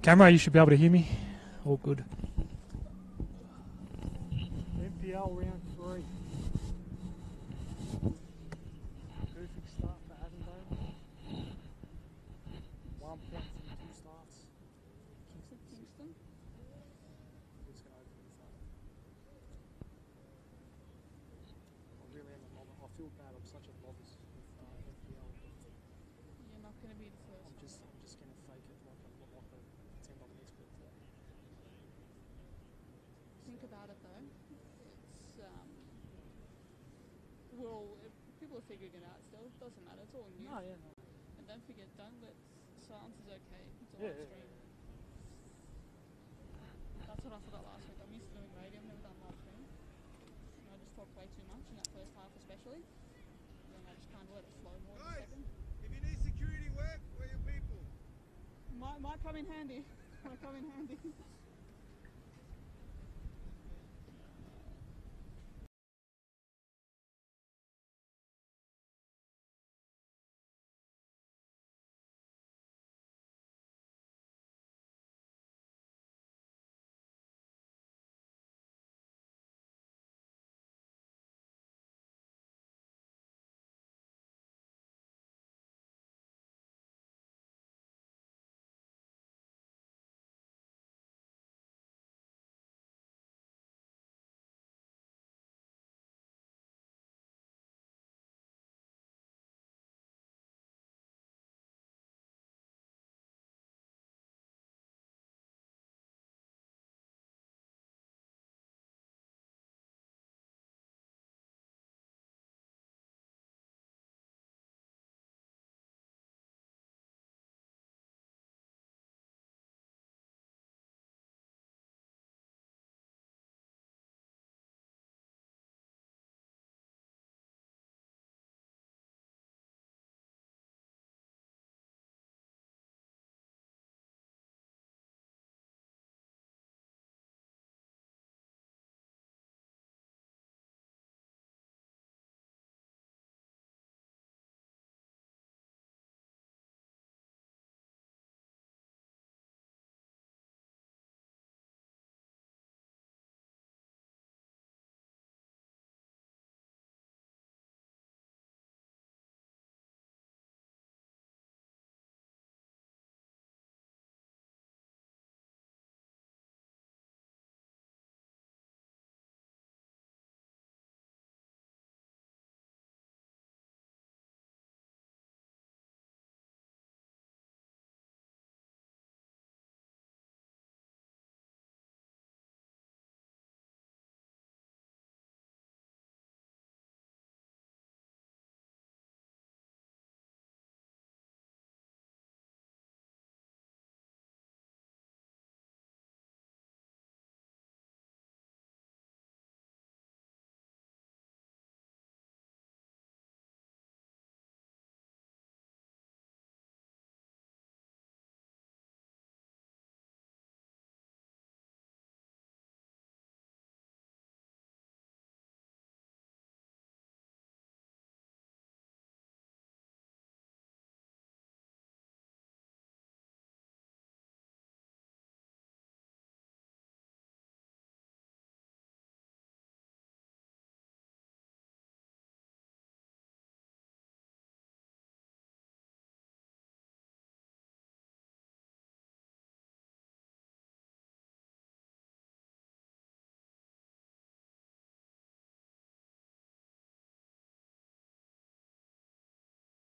Camera, you should be able to hear me. All good. NPL round 3. Perfect start for Avondale. 1 point from 2 starts. Kingston? Who's going to open this up? I really am a novice. I feel bad. I'm such a novice with NPL. You're not going to be the first. I'm just going to fake it like pretend I'm an expert today. Think about it though. It's people are figuring it out still. It doesn't matter. It's all new. No, yeah, no. And don't forget, don't let silence is okay. It's a Yeah, live stream. That's what I forgot last week. I'm used to doing radio. I've never done live stream. And I just talked way too much in that first half, especially. And then I just kind of let it flow more in the second. If you need security work, where are your people? Might come in handy. Might come in handy.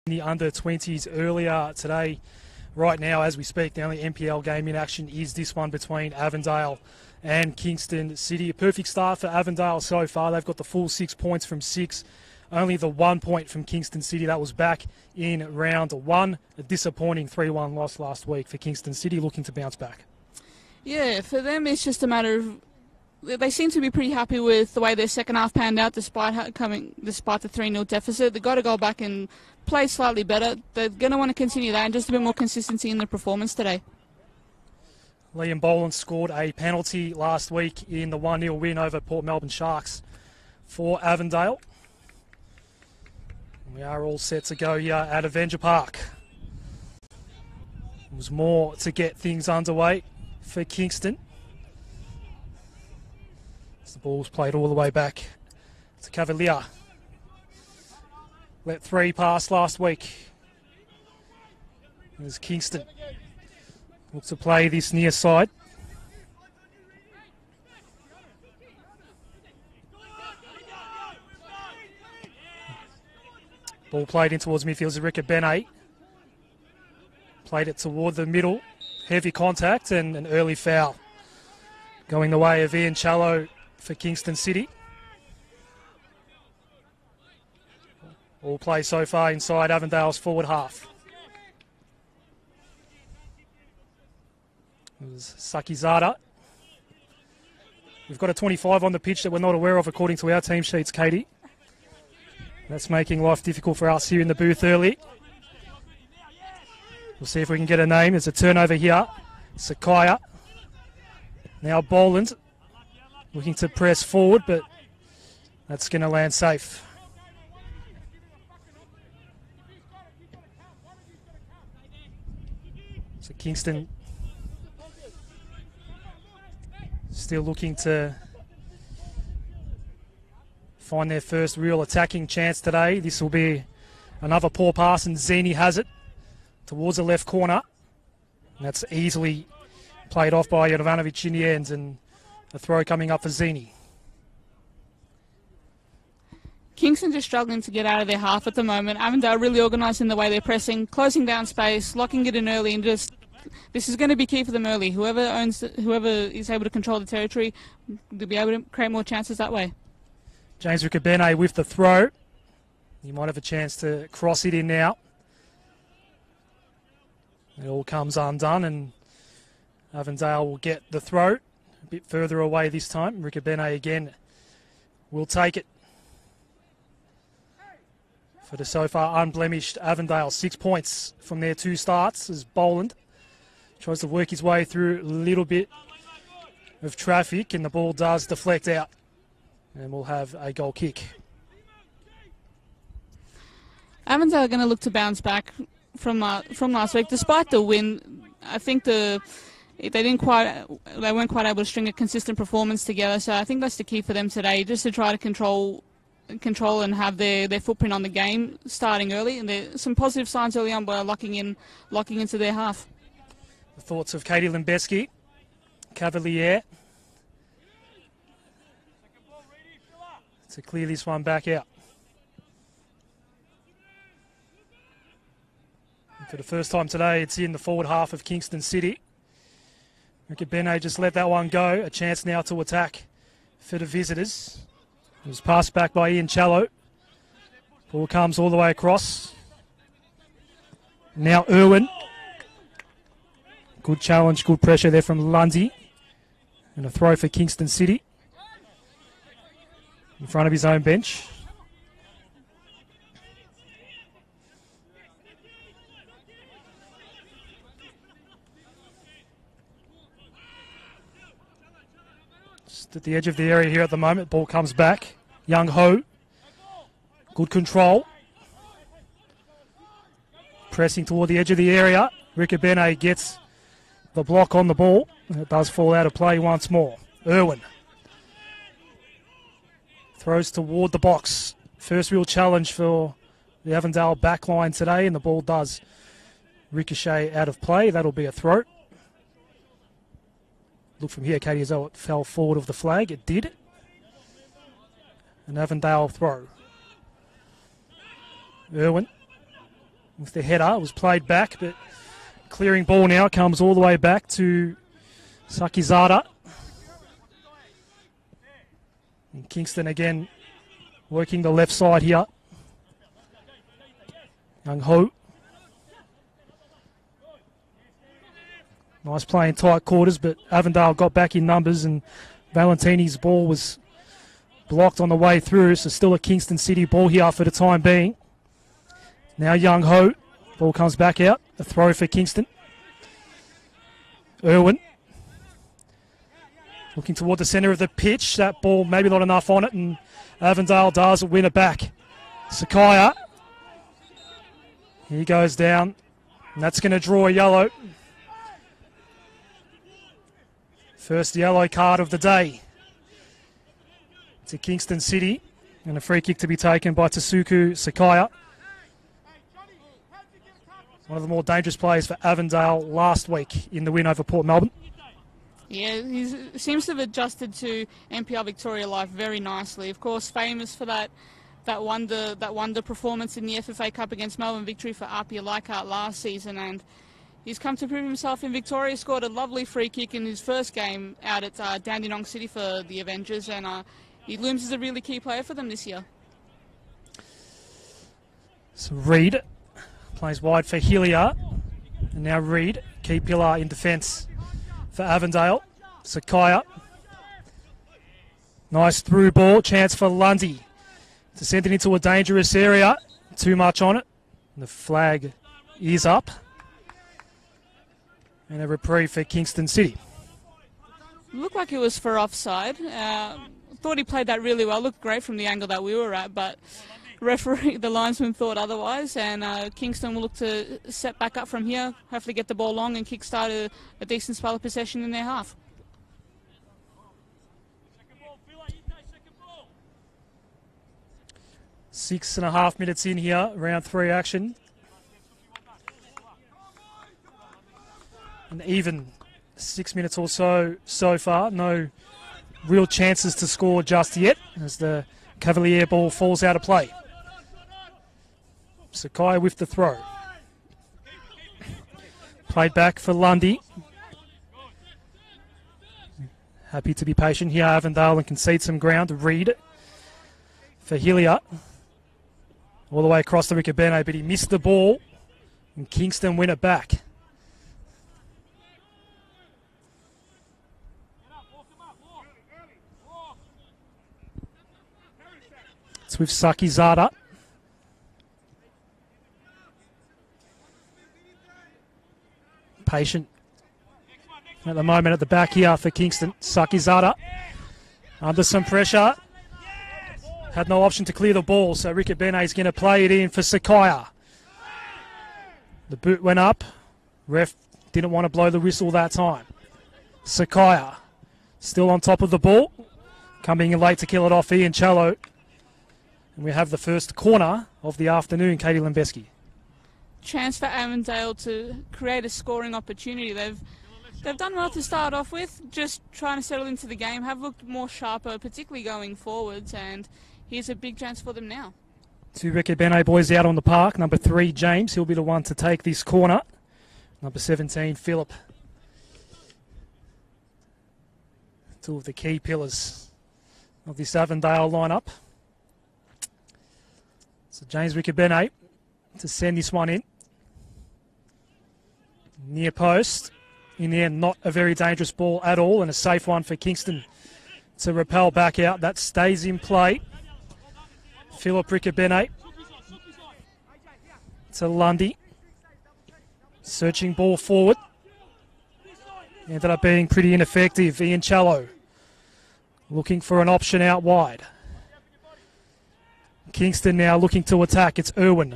The under-20s earlier today. Right now, as we speak, the only NPL game in action is this one between Avondale and Kingston City. A perfect start for Avondale so far. They've got the full 6 points from 6. Only the 1 point from Kingston City. That was back in round 1. A disappointing 3-1 loss last week for Kingston City, looking to bounce back. Yeah, for them it's just a matter of they seem to be pretty happy with the way their second half panned out despite the 3-0 deficit. They've got to go back and play slightly better. They're going to want to continue that and just a bit more consistency in the performance today. Liam Boland scored a penalty last week in the 1-0 win over Port Melbourne Sharks for Avondale. We are all set to go here at Avenger Park. was more to get things underway for Kingston. As the ball's played all the way back to Cavalier. Let 3 pass last week. As Kingston looks to play this near side. Ball played in towards midfield as Ricker Benet. Played it toward the middle. Heavy contact and an early foul. Going the way of Ian Challo for Kingston City. All play so far inside Avondale's forward half. It was Sakizada. We've got a 25 on the pitch that we're not aware of according to our team sheets, Katie. That's making life difficult for us here in the booth early. We'll see if we can get a name. There's a turnover here. Sakaya. Now Boland looking to press forward, but that's going to land safe. So Kingston still looking to find their first real attacking chance today. This will be another poor pass, and Zini has it towards the left corner. And that's easily played off by Jovanovic in the end, and a throw coming up for Zini. Kingston just struggling to get out of their half at the moment. Avondale really organised in the way they're pressing, closing down space, locking it in early, and just this is going to be key for them early. Whoever is able to control the territory, they'll be able to create more chances that way. James Ricabene with the throw. He might have a chance to cross it in now. It all comes undone, and Avondale will get the throw. A bit further away this time. Ricabene again will take it. For the so far unblemished Avondale, 6 points from their 2 starts as Boland tries to work his way through a little bit of traffic, and the ball does deflect out. And we'll have a goal kick. Avondale are going to look to bounce back from last week. Despite the win, I think they weren't quite able to string a consistent performance together. So I think that's the key for them today, just to try to control and have their footprint on the game starting early. And there's some positive signs early on by locking into their half. The thoughts of Katie Limbeski, Cavalier, to clear this one back out. And for the first time today, it's in the forward half of Kingston City. Ricabene just let that one go. A chance now to attack for the visitors. It was passed back by Ian Challo. Ball comes all the way across. Now Irwin. Good challenge, good pressure there from Lundy. And a throw for Kingston City. In front of his own bench. Just at the edge of the area here at the moment. Ball comes back. Young Ho. Good control. Pressing toward the edge of the area. Ricabene gets the block on the ball. It does fall out of play once more. Irwin. Throws toward the box. First real challenge for the Avondale backline today, and the ball does ricochet out of play. That'll be a throw. Look from here, Katie, as though it fell forward of the flag. It did. An Avondale throw. Irwin with the header. It was played back, but clearing ball now comes all the way back to Sakizada. And Kingston again working the left side here. Young Ho. Nice play in tight quarters, but Avondale got back in numbers, and Valentini's ball was blocked on the way through, so still a Kingston City ball here for the time being. Now Young Ho. Ball comes back out. A throw for Kingston. Irwin. Looking toward the centre of the pitch. That ball maybe not enough on it, and Avondale does win it back. Sakaya. He goes down, and that's going to draw a yellow. First yellow card of the day to Kingston City, and a free kick to be taken by Tasuku Sakaya. One of the more dangerous players for Avondale last week in the win over Port Melbourne. Yeah, he seems to have adjusted to NPL Victoria life very nicely. Of course, famous for that wonder performance in the FFA Cup against Melbourne Victory for Apia Leichhardt last season, and he's come to prove himself in Victoria. Scored a lovely free kick in his first game out at Dandenong City for the Avengers, and he looms as a really key player for them this year. So Reid plays wide for Hilliard, and now Reid, key pillar in defence for Avondale. Sakaya, nice through ball, chance for Lundy to send it into a dangerous area. Too much on it. The flag is up. And a reprieve for Kingston City. Looked like it was for offside. Thought he played that really well. Looked great from the angle that we were at, but referee, the linesman, thought otherwise. And Kingston will look to set back up from here, hopefully get the ball long and kickstart a decent spell of possession in their half. Six and a half minutes in here, round 3 action. And even 6 minutes or so far. No real chances to score just yet as the Cavalier ball falls out of play. Sakai with the throw. Played back for Lundy. Happy to be patient here, Avondale, and concede some ground. Reid for Hilliard. All the way across the Ricabene, but he missed the ball. And Kingston win it back. It's with Sakizada. Patient at the moment at the back here for Kingston. Sakizada under some pressure. Had no option to clear the ball, so Ricabene is going to play it in for Sakaya. The boot went up. Ref didn't want to blow the whistle that time. Sakaya still on top of the ball. Coming in late to kill it off, Ian Cello. And we have the first corner of the afternoon, Katie Lembeski. Chance for Avondale to create a scoring opportunity. They've done well to start off with, just trying to settle into the game, have looked more sharper, particularly going forwards, and here's a big chance for them now. 2 Ricabene boys out on the park. Number 3, James, he'll be the one to take this corner. Number 17, Phillip. 2 of the key pillars of this Avondale lineup. So James Ricabene to send this one in. Near post. In the end, not a very dangerous ball at all, and a safe one for Kingston to repel back out. That stays in play. Phillip Ricabene to Lundy. Searching ball forward. Ended up being pretty ineffective. Ian Cello looking for an option out wide. Kingston now looking to attack. It's Irwin.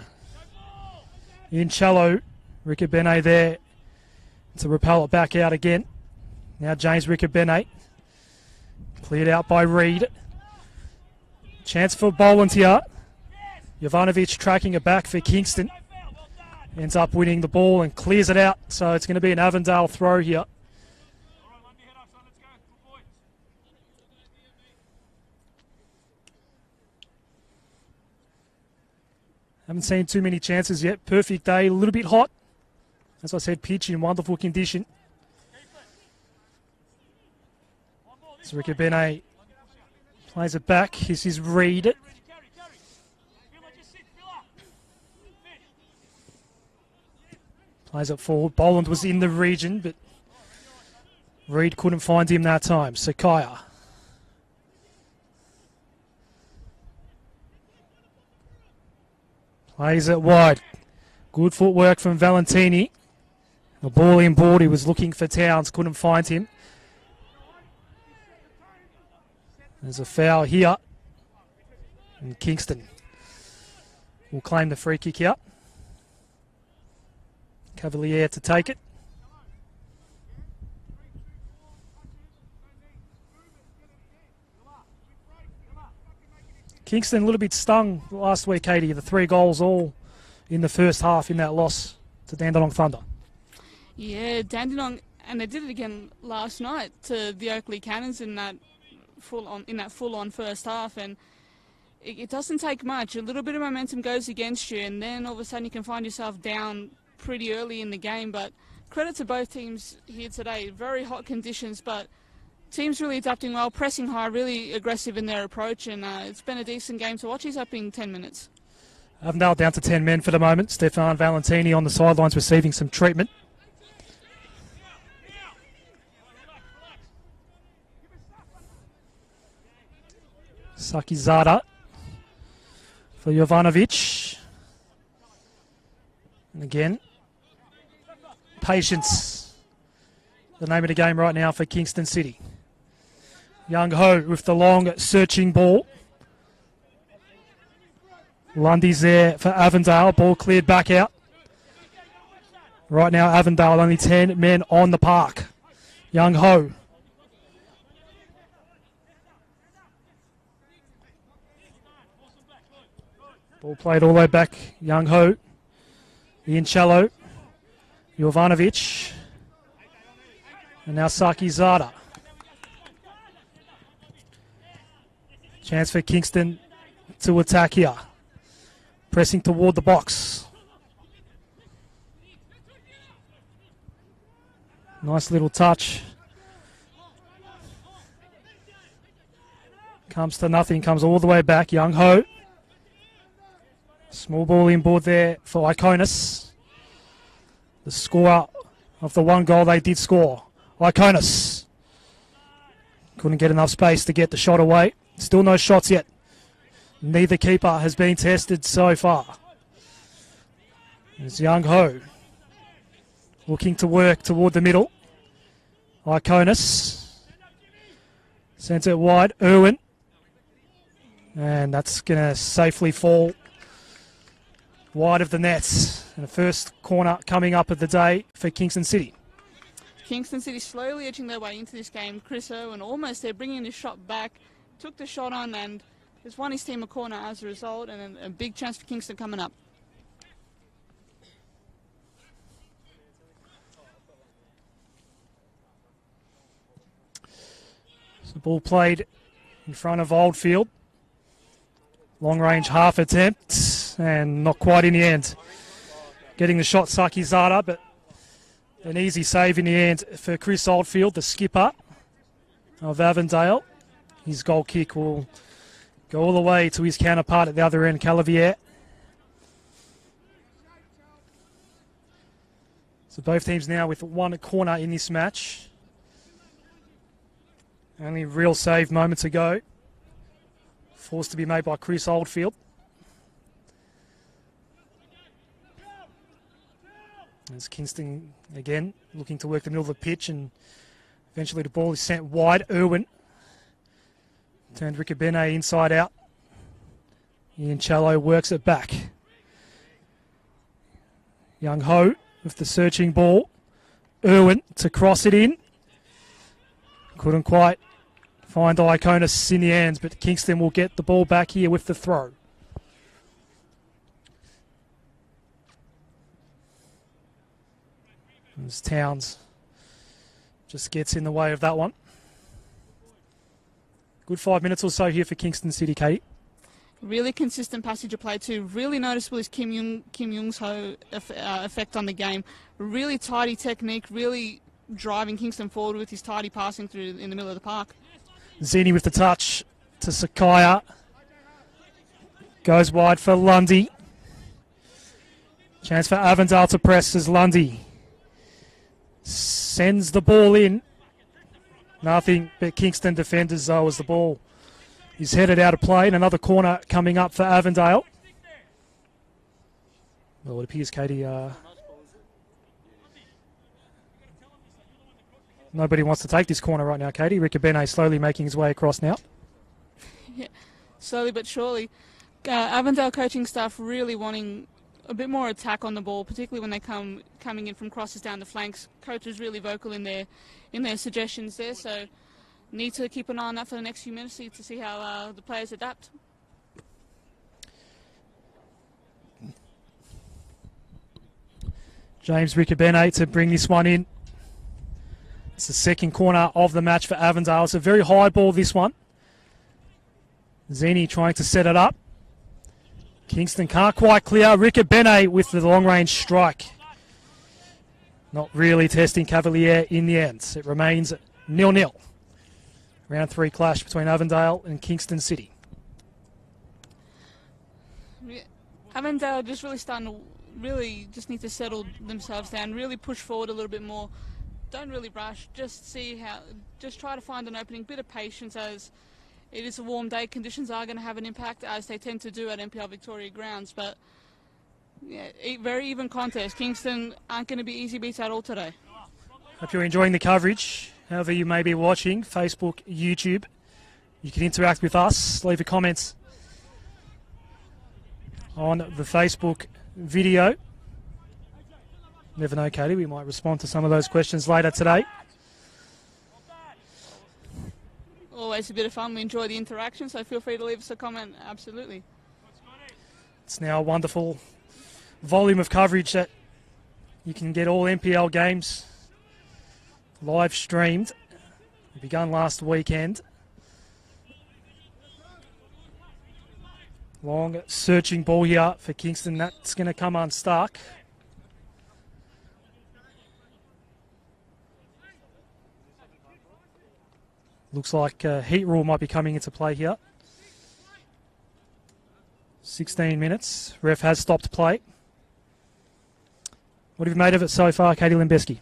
Ian Cello, Ricabene there to repel it back out again. Now James Ricabene. Cleared out by Reid. Chance for Boland here. Jovanovic tracking it back for Kingston. Ends up winning the ball and clears it out. So it's going to be an Avondale throw here. Haven't seen too many chances yet. Perfect day, a little bit hot. As I said, pitch in wonderful condition. So Ricabene plays it back. This is Reid. Plays it forward. Boland was in the region, but Reid couldn't find him that time. Sakaya. Plays it wide. Good footwork from Valentini. The ball in board. He was looking for Towns. Couldn't find him. There's a foul here. And Kingston will claim the free kick here. Cavalier to take it. Kingston a little bit stung last week, Katie. The 3 goals all in the first half in that loss to Dandenong Thunder. Yeah, Dandenong, and they did it again last night to the Oakley Cannons in that full-on first half, and it doesn't take much. A little bit of momentum goes against you, and then all of a sudden you can find yourself down pretty early in the game. But credit to both teams here today. Very hot conditions, but teams really adapting well, pressing high, really aggressive in their approach, and it's been a decent game to watch. He's up in 10 minutes. Avondale down to 10 men for the moment. Stefan Valentini on the sidelines receiving some treatment. Sakizada for Jovanovic. And again, patience. The name of the game right now for Kingston City. Young Ho with the long searching ball. Lundy's there for Avondale. Ball cleared back out. Right now Avondale only 10 men on the park. Young Ho. Ball played all the way back. Young Ho. Ian Cello. Jovanovic. And now Sakizada. Chance for Kingston to attack here. Pressing toward the box. Nice little touch. Comes to nothing. Comes all the way back. Young Ho. Small ball inboard there for Iconis. The scorer of the 1 goal they did score. Iconis. Couldn't get enough space to get the shot away. Still no shots yet. Neither keeper has been tested so far. There's Young Ho. Looking to work toward the middle. Iconis. Sends it wide. Irwin. And that's going to safely fall wide of the nets. And the first corner coming up of the day for Kingston City. Kingston City slowly edging their way into this game. Chris Irwin almost there, bringing his shot back. Took the shot on and has won his team a corner as a result. And a big chance for Kingston coming up. So ball played in front of Oldfield. Long range half attempt and not quite in the end. Getting the shot Sakizada, but an easy save in the end for Chris Oldfield, the skipper of Avondale. His goal kick will go all the way to his counterpart at the other end, Calavier. So both teams now with 1 corner in this match. Only real save moments ago. Forced to be made by Chris Oldfield. As Kingston again looking to work the middle of the pitch, and eventually the ball is sent wide. Irwin turned Ricabene inside out. Ian Cello works it back. Young Ho with the searching ball. Irwin to cross it in. Couldn't quite find Iconis in the end, but Kingston will get the ball back here with the throw. As Towns just gets in the way of that one. Good 5 minutes or so here for Kingston City, Kate. Really consistent passage of play too. Really noticeable is Kim Young's Ho effect on the game. Really tidy technique, really driving Kingston forward with his tidy passing through in the middle of the park. Zini with the touch to Sakaya. Goes wide for Lundy. Chance for Avondale to press as Lundy sends the ball in. Nothing but Kingston defenders though as the ball is headed out of play. And another corner coming up for Avondale. Well, it appears, Katie, nobody wants to take this corner right now, Katie. Ricabene slowly making his way across now. Yeah, slowly but surely. Avondale coaching staff really wanting a bit more attack on the ball, particularly when they coming in from crosses down the flanks. Coaches really vocal in their suggestions there, so need to keep an eye on that for the next few minutes to see how the players adapt. James Riccobene to bring this one in. It's the second corner of the match for Avondale. It's a very high ball, this one. Zini trying to set it up. Kingston can't quite clear. Riccobene with the long-range strike. Not really testing Cavalier in the end. It remains 0-0. Round 3 clash between Avondale and Kingston City. Avondale just really starting to just need to settle themselves down, really push forward a little bit more. Don't really rush, just try to find an opening, bit of patience as it is a warm day. Conditions are going to have an impact as they tend to do at NPL Victoria grounds, but yeah, very even contest. Kingston aren't going to be easy beats at all today. Hope you're enjoying the coverage. However you may be watching, Facebook, YouTube, you can interact with us. Leave your comments on the Facebook video. Never know, Katie, we might respond to some of those questions later today. Always a bit of fun. We enjoy the interaction, so feel free to leave us a comment. Absolutely. It's now a wonderful volume of coverage that you can get all NPL games live streamed. It begun last weekend. Long searching ball here for Kingston. That's going to come unstuck. Looks like heat rule might be coming into play here. 16 minutes. Ref has stopped play. What have you made of it so far, Katie Limbeski?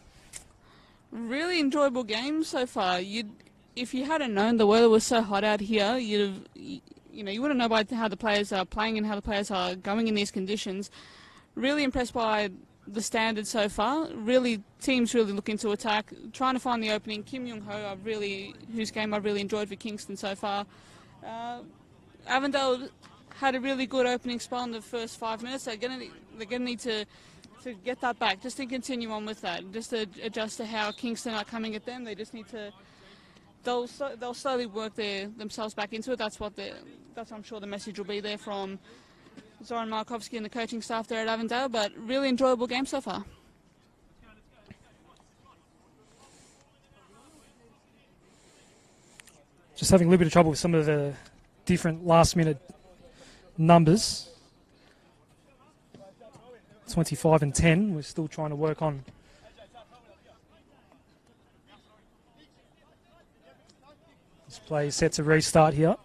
Really enjoyable game so far. If you hadn't known the weather was so hot out here, you wouldn't know by how the players are playing and how the players are going in these conditions. Really impressed by the standards so far. Teams really looking to attack, trying to find the opening. Kim Young-ho, whose game I've really enjoyed for Kingston so far. Avondale had a really good opening spell in the first 5 minutes. They're gonna need to get that back, just to continue on with that, just to adjust to how Kingston are coming at them. They just need to. They'll slowly work themselves back into it. That's I'm sure the message will be there from Zoran Markovsky and the coaching staff there at Avondale. But really enjoyable game so far. Just having a little bit of trouble with some of the different last-minute numbers. 25 and 10. We're still trying to work on. This play is set to restart here.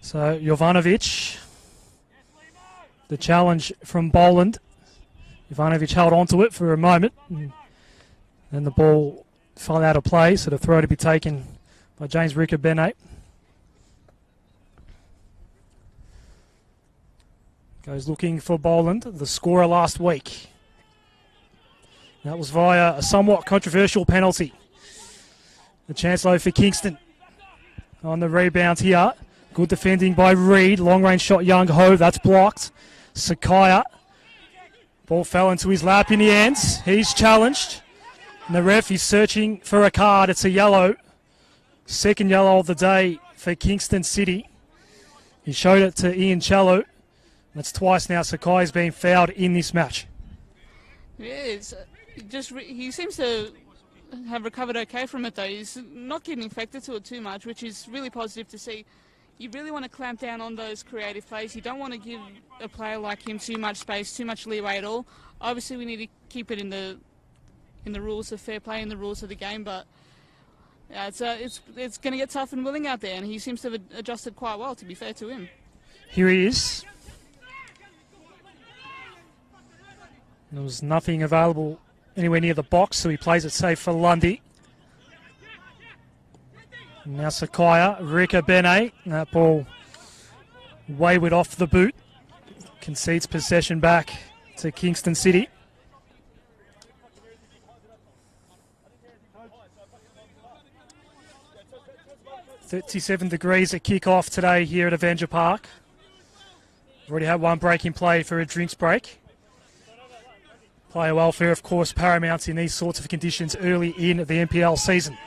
So Jovanovic, the challenge from Boland. Jovanovic held on to it for a moment, and then the ball fell out of play, so the throw to be taken by James Riccobene. Goes looking for Boland, the scorer last week. That was via a somewhat controversial penalty. The chance though for Kingston on the rebound here. Good defending by Reed. Long-range shot, Young-ho. That's blocked. Sakaya. Ball fell into his lap in the end. He's challenged. And the ref is searching for a card. It's a yellow. Second yellow of the day for Kingston City. He showed it to Ian Cello. That's twice now Sakai's been fouled in this match. Yeah, he seems to have recovered okay from it, though. He's not getting affected to it too much, which is really positive to see. You really want to clamp down on those creative plays. You don't want to give a player like him too much space, too much leeway at all. Obviously, we need to keep it in the rules of fair play, in the rules of the game. But yeah, it's going to get tough and willing out there, and he seems to have adjusted quite well. To be fair to him, here he is. There was nothing available anywhere near the box, so he plays it safe for Lundy. Now Sakaya, Riccobene. That ball wayward off the boot. Concedes possession back to Kingston City. 37 degrees at kick-off today here at Avenger Park. Already had one break in play for a drinks break. Player welfare, of course, paramount in these sorts of conditions early in the NPL season.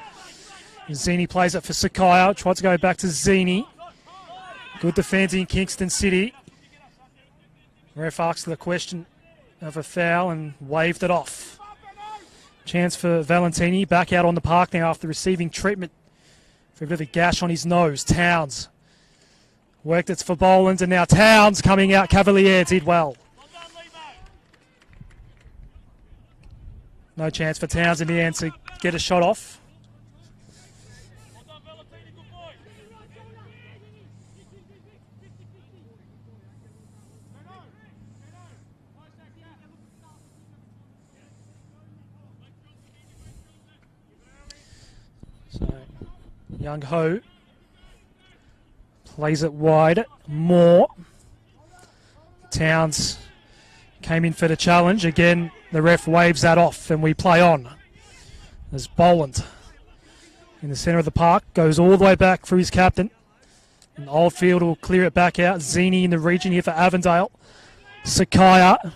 Zini plays it for Sakaya. Tried to go back to Zini. Good defending Kingston City. Ref asked the question of a foul and waved it off. Chance for Valentini. Back out on the park now after receiving treatment for a bit of a gash on his nose. Towns worked it for Boland, and now Towns coming out. Cavalier did well. No chance for Towns in the end to get a shot off. So, Young Ho plays it wide. Moore. Towns came in for the challenge. Again, the ref waves that off and we play on. There's Boland in the centre of the park. Goes all the way back for his captain. And Oldfield will clear it back out. Zini in the region here for Avondale. Sakaya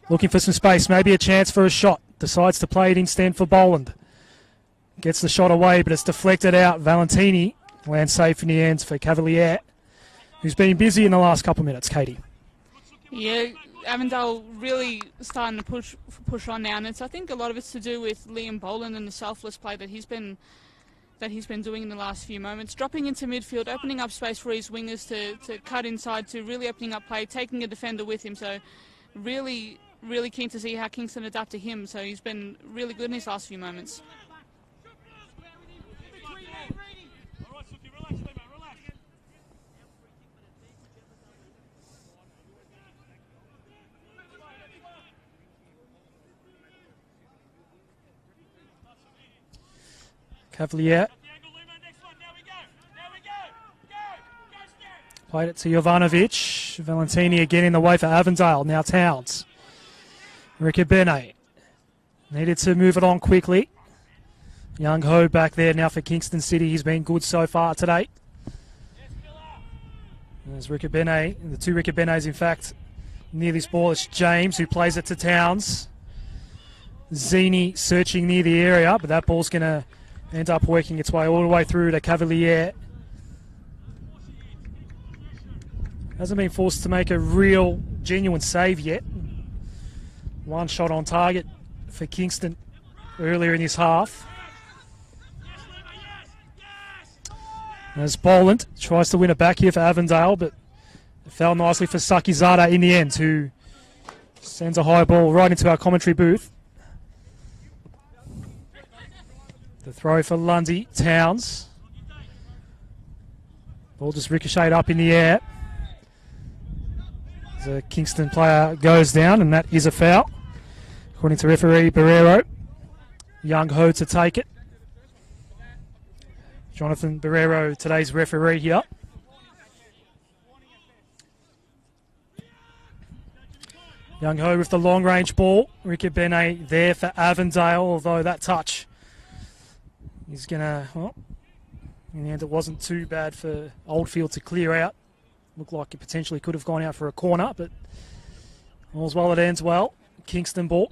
looking for some space. Maybe a chance for a shot. Decides to play it instead for Boland. Gets the shot away, but it's deflected out. Valentini lands safe in the ends for Cavalier, who's been busy in the last couple of minutes. Katie. Yeah, Avondale really starting to push on now, and I think a lot of it's to do with Liam Boland and the selfless play that he's been doing in the last few moments, dropping into midfield, opening up space for his wingers to cut inside, to really opening up play, taking a defender with him. So really keen to see how Kingston adapt to him. So he's been really good in his last few moments. Cavalier played it to Jovanovic. Valentini again in the way for Avondale. Now Towns. Ricabene needed to move it on quickly. Young Ho back there now for Kingston City. He's been good so far today. There's Ricabene, the two Ricabenes in fact near this ball. It's James who plays it to Towns. Zini searching near the area, but that ball's going to end up working its way all the way through to Cavalier. Hasn't been forced to make a real, genuine save yet. One shot on target for Kingston earlier in this half. As Boland tries to win it back here for Avondale, but it fell nicely for Sakizada in the end, who sends a high ball right into our commentary booth. The throw for Lundy. Towns. Ball just ricocheted up in the air. The Kingston player goes down, and that is a foul, according to referee Barrero. Young Ho to take it. Jonathan Barrero, today's referee here. Young Ho with the long-range ball. Ricabene there for Avondale, although that touch is going to, well, in the end it wasn't too bad for Oldfield to clear out. Looked like it potentially could have gone out for a corner, but all's well that ends well. Kingston ball.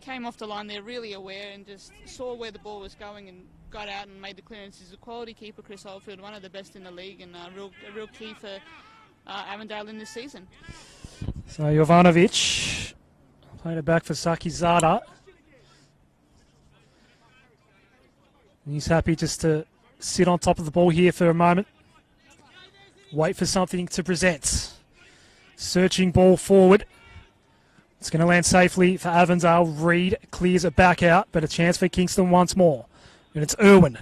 Came off the line there really aware and just saw where the ball was going and got out and made the clearance. He's a quality keeper, Chris Oldfield, one of the best in the league, and a real key for Avondale in this season. So Jovanovic played it back for Sakizada. He's happy just to sit on top of the ball here for a moment. Wait for something to present. Searching ball forward. It's going to land safely for Avondale. Reed clears it back out, but a chance for Kingston once more. And it's Irwin.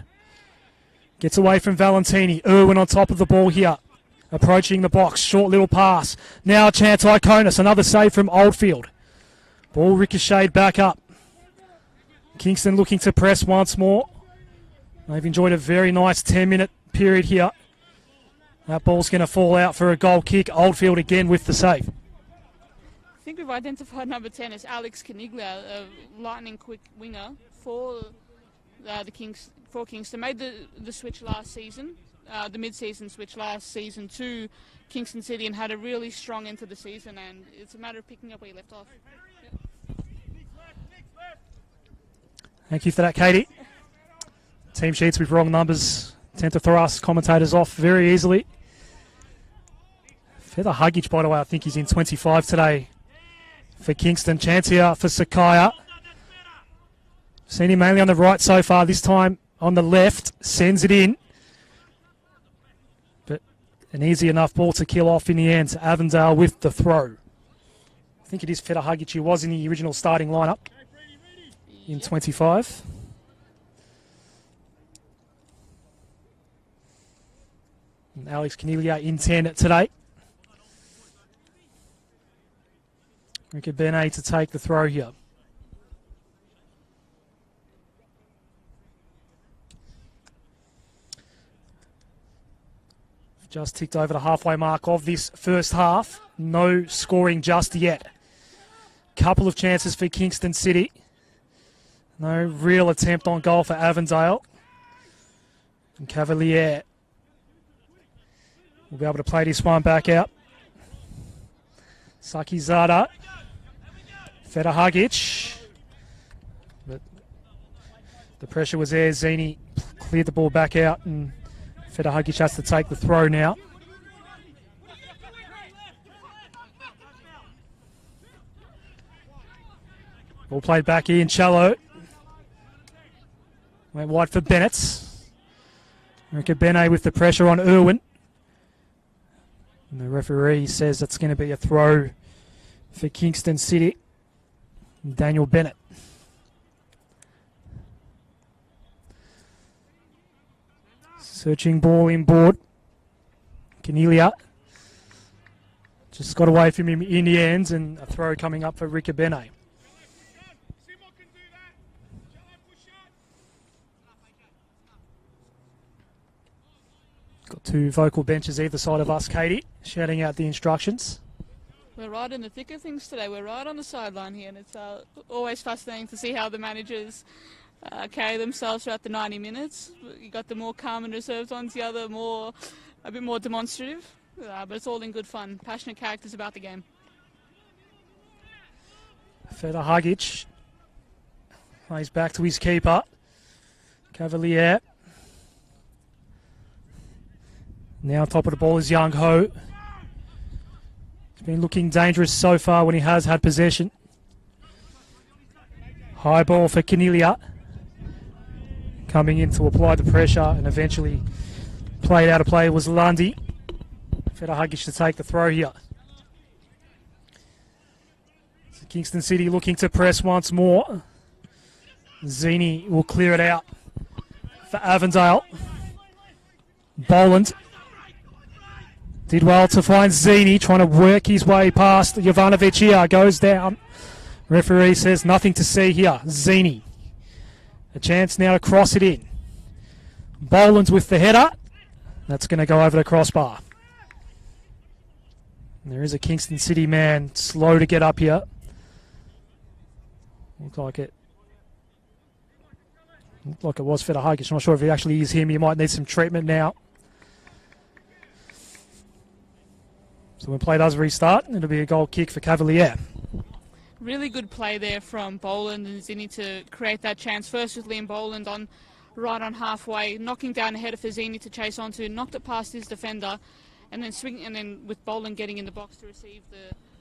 Gets away from Valentini. Irwin on top of the ball here. Approaching the box. Short little pass. Now a chance, Iconis. Another save from Oldfield. Ball ricocheted back up. Kingston looking to press once more. They've enjoyed a very nice 10-minute period here. That ball's going to fall out for a goal kick. Oldfield again with the save. I think we've identified number 10 as Alex Caniglia, a lightning quick winger for Kingston. Made the switch last season, the mid-season switch last season to Kingston City, and had a really strong end to the season, and it's a matter of picking up where you left off. Yep. Thank you for that, Katie. Team sheets with wrong numbers tend to throw us commentators off very easily. Feather Huggage, by the way, I think he's in 25 today for Kingston. Chance here for Sakaya. Seen him mainly on the right so far. This time on the left. Sends it in. But an easy enough ball to kill off in the end. Avondale with the throw. I think it is Feather Huggage who was in the original starting lineup in 25. And Alex Caniglia in 10 today. Ricky Benet to take the throw here. Just ticked over the halfway mark of this first half. No scoring just yet. Couple of chances for Kingston City. No real attempt on goal for Avondale. And Cavalier will be able to play this one back out. Sakizada. Feather Huggage. But the pressure was there. Zini cleared the ball back out, and Feather Huggage has to take the throw now. Ball played back in. Shallow. Went wide for Bennett. Ricky Benet with the pressure on Irwin. And the referee says it's going to be a throw for Kingston City. Daniel Bennett. Searching ball inboard. Caniglia just got away from him in the end, and a throw coming up for Ricky Benet. Got two vocal benches either side of us, Katie, shouting out the instructions. We're right in the thick of things today. We're right on the sideline here, and it's always fascinating to see how the managers carry themselves throughout the 90 minutes. You got the more calm and reserved ones, the other a bit more demonstrative, but it's all in good fun. Passionate characters about the game. Feather Huggage plays back to his keeper, Cavalier. Now on top of the ball is Young Ho. He's been looking dangerous so far when he has had possession. High ball for Caniglia. Coming in to apply the pressure and eventually played out of play was Lundy. Feather Huggage to take the throw here. So Kingston City looking to press once more. Zini will clear it out for Avondale. Boland did well to find Zini, trying to work his way past Jovanovic here. Goes down. Referee says nothing to see here. Zini. A chance now to cross it in. Boland's with the header. That's going to go over the crossbar. And there is a Kingston City man slow to get up here. Looked like it was Feather Huggage. I'm not sure if it actually is him. He might need some treatment now. So when play does restart, it'll be a goal kick for Cavalier. Really good play there from Boland and Zini to create that chance. First with Liam Boland right on halfway, knocking down a header for Zini to chase onto, knocked it past his defender, and then with Boland getting in the box to receive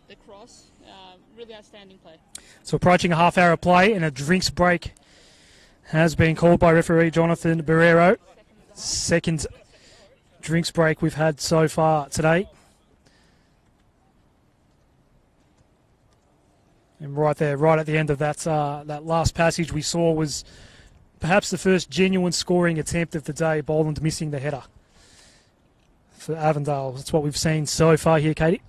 the cross. Really outstanding play. So approaching a half hour of play, and a drinks break has been called by referee Jonathan Barrero. Second drinks break we've had so far today. And right there, right at the end of that last passage we saw was perhaps the first genuine scoring attempt of the day. Boland missing the header for Avondale. That's what we've seen so far here, Katie.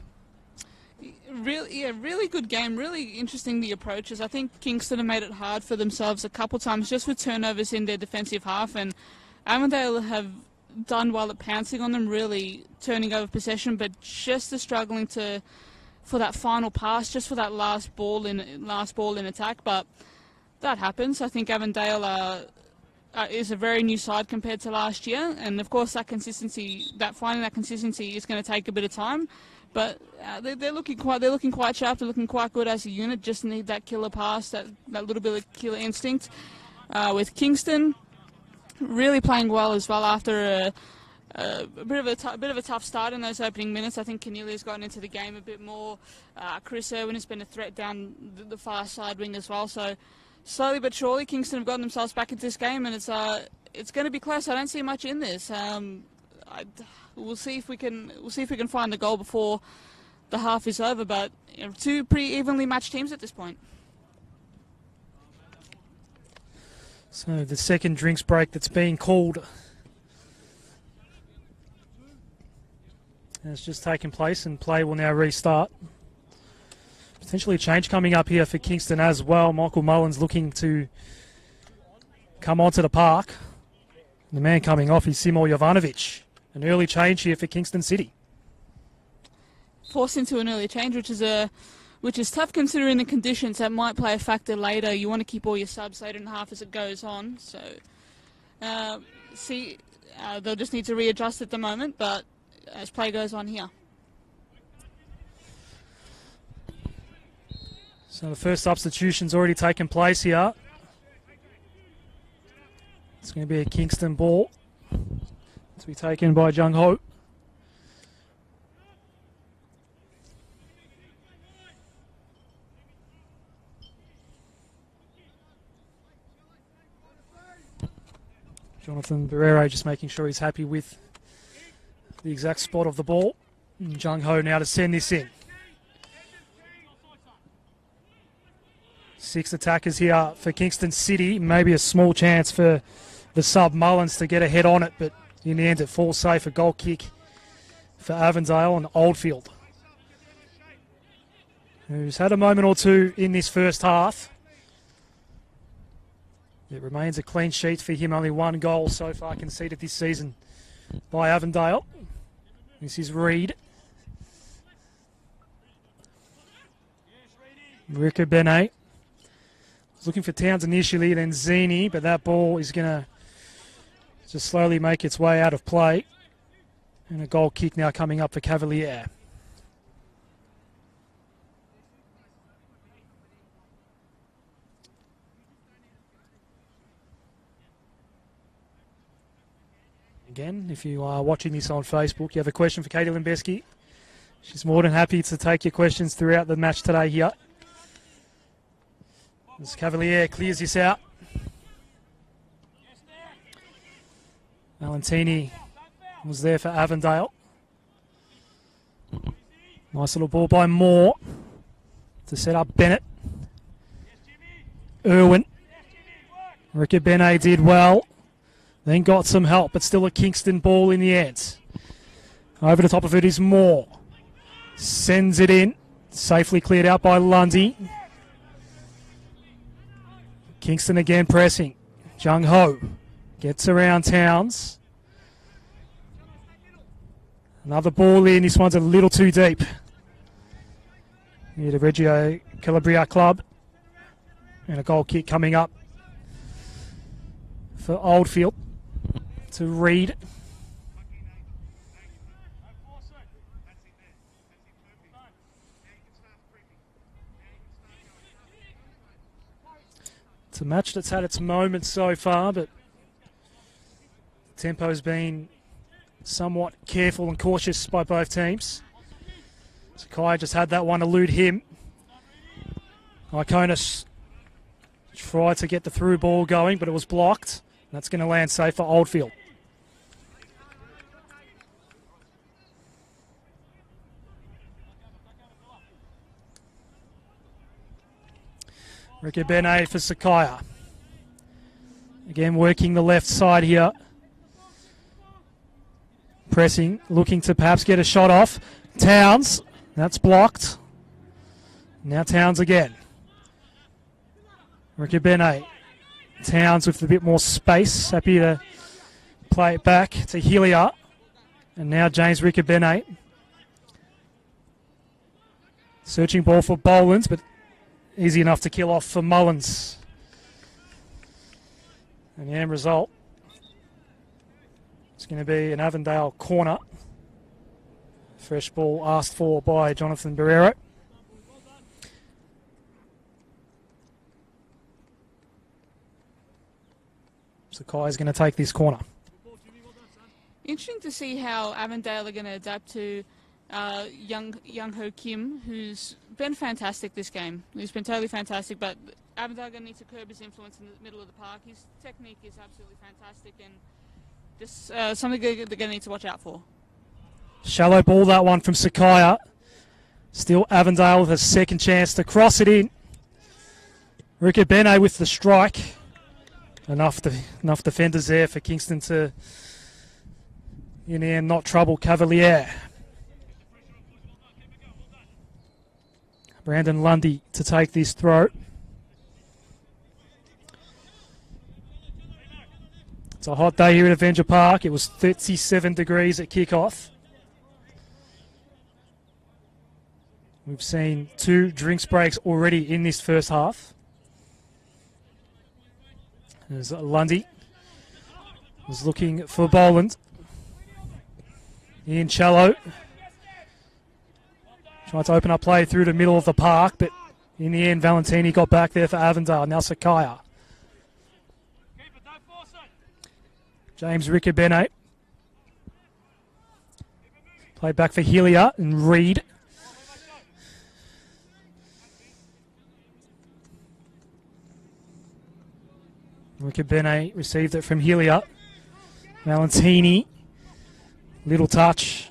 Really good game. Really interesting, the approaches. I think Kingston have made it hard for themselves a couple times just with turnovers in their defensive half, and Avondale have done well at pouncing on them, really turning over possession, but just struggling for that final pass, just for that last ball in attack. But that happens. I think Avondale is a very new side compared to last year, and of course finding that consistency is going to take a bit of time. But they're looking quite sharp. They're looking quite good as a unit. Just need that killer pass, that little bit of killer instinct. With Kingston really playing well as well after a bit of a tough start in those opening minutes. I think Cornelia's gotten into the game a bit more. Chris Irwin has been a threat down the far side wing as well. So slowly but surely, Kingston have gotten themselves back into this game, and it's going to be close. I don't see much in this. We'll see if we can find the goal before the half is over. But two pretty evenly matched teams at this point. So the second drinks break that's being called has just taken place, and play will now restart. Potentially a change coming up here for Kingston as well. Michael Mullins looking to come onto the park. The man coming off is Simo Jovanovic. An early change here for Kingston City. Forced into an early change, which is tough considering the conditions. That might play a factor later. You want to keep all your subs 8.5 as it goes on. So, they'll just need to readjust at the moment, but as play goes on here. So the first substitution's already taken place here. It's going to be a Kingston ball to be taken by Jung Ho. Jonathan Barrero just making sure he's happy with the exact spot of the ball. And Jung Ho now to send this in. 6 attackers here for Kingston City. Maybe a small chance for the sub Mullins to get ahead on it, but in the end it falls safe. A goal kick for Avondale and Oldfield, who's had a moment or two in this first half. It remains a clean sheet for him. Only one goal so far conceded this season by Avondale. This is Reed. Ricker Benet was looking for Towns initially, then Zini, but that ball is going to just slowly make its way out of play. And a goal kick now coming up for Cavalier. Again, if you are watching this on Facebook, you have a question for Katie Limbeski. She's more than happy to take your questions throughout the match today here. As Cavalier clears this out. Valentini was there for Avondale. Nice little ball by Moore to set up Bennett. Irwin. Ricky Benet did well. Then got some help, but still a Kingston ball in the end. Over the top of it is Moore. Sends it in. Safely cleared out by Lundy. Kingston again pressing. Jung Ho gets around Towns. Another ball in. This one's a little too deep. Here to Reggio Calabria Club. And a goal kick coming up for Oldfield to Reed. It's a match that's had its moments so far, but the tempo's been somewhat careful and cautious by both teams. Sakai just had that one elude him. Iconis tried to get the through ball going, but it was blocked. That's going to land safe for Oldfield. Ricky Benet for Sakaya. Again, working the left side here. Pressing, looking to perhaps get a shot off. Towns, that's blocked. Now Towns again. Ricky Benet. Towns with a bit more space. Happy to play it back to Hilliard. And now James Riccobene. Searching ball for Bolins, but easy enough to kill off for Mullins. And the end result is going to be an Avondale corner. Fresh ball asked for by Jonathan Barrero. Sakai is going to take this corner. Interesting to see how Avondale are going to adapt to Young Ho Kim, who's been fantastic this game. He's been totally fantastic, but Avondale are going to need to curb his influence in the middle of the park. His technique is absolutely fantastic, and this something they're going to need to watch out for. Shallow ball, that one from Sakaya. Still Avondale with a second chance to cross it in. Riccobene with the strike. Enough defenders there for Kingston to, in the end, not trouble Cavalier. Brandon Lundy to take this throw. It's a hot day here at Avenger Park. It was 37 degrees at kickoff. We've seen 2 drinks breaks already in this first half. There's Lundy. Was looking for Boland. Ian Challo. Tried to open up play through the middle of the park, but in the end, Valentini got back there for Avondale. Now Sakaya. James Riccobene. Played back for Hilliard and Reed. Riccobene received it from Hilliard. Valentini. Little touch.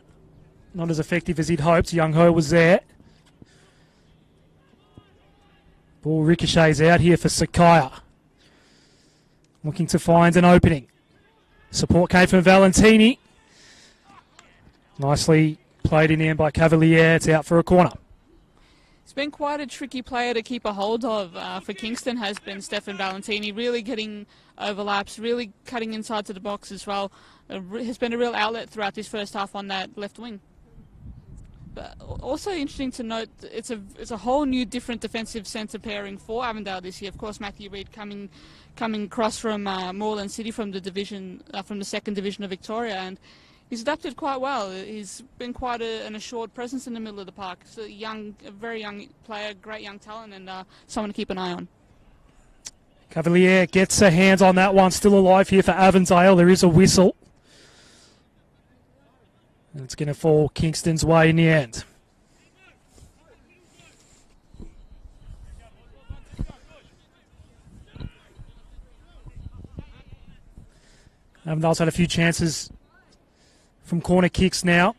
Not as effective as he'd hoped. Young Ho was there. Ball ricochets out here for Sakaya. Looking to find an opening. Support came from Valentini. Nicely played in the end by Cavalier. It's out for a corner. It's been quite a tricky player to keep a hold of for Kingston, has been Stefan Valentini, really getting overlaps, really cutting inside to the box as well. Has been a real outlet throughout this first half on that left wing. But also interesting to note, it's a whole new different defensive centre pairing for Avondale this year. Of course, Matthew Reid coming across from Moreland City from the division, from the second division of Victoria, and he's adapted quite well. He's been quite an assured presence in the middle of the park. He's a very young player, great young talent, and someone to keep an eye on. Cavalier gets a hand on that one. Still alive here for Avondale. There is a whistle. And it's going to fall Kingston's way in the end. Avondale's had a few chances from corner kicks now.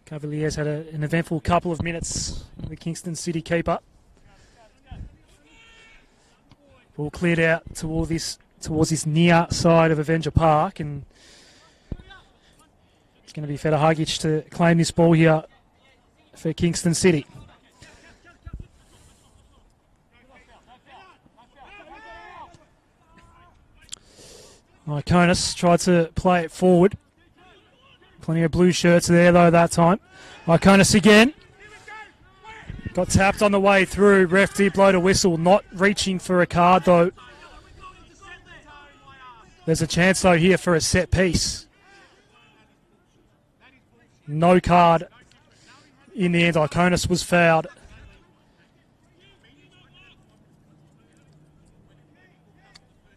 Cavaliers had an eventful couple of minutes, the Kingston City keeper. Ball cleared out towards this near side of Avenger Park, and it's going to be Federhagic to claim this ball here for Kingston City. Iconis tried to play it forward. Plenty of blue shirts there though that time. Iconis again. Got tapped on the way through. Ref did blow the whistle. Not reaching for a card though. There's a chance though here for a set piece. No card in the end. Iconis was fouled.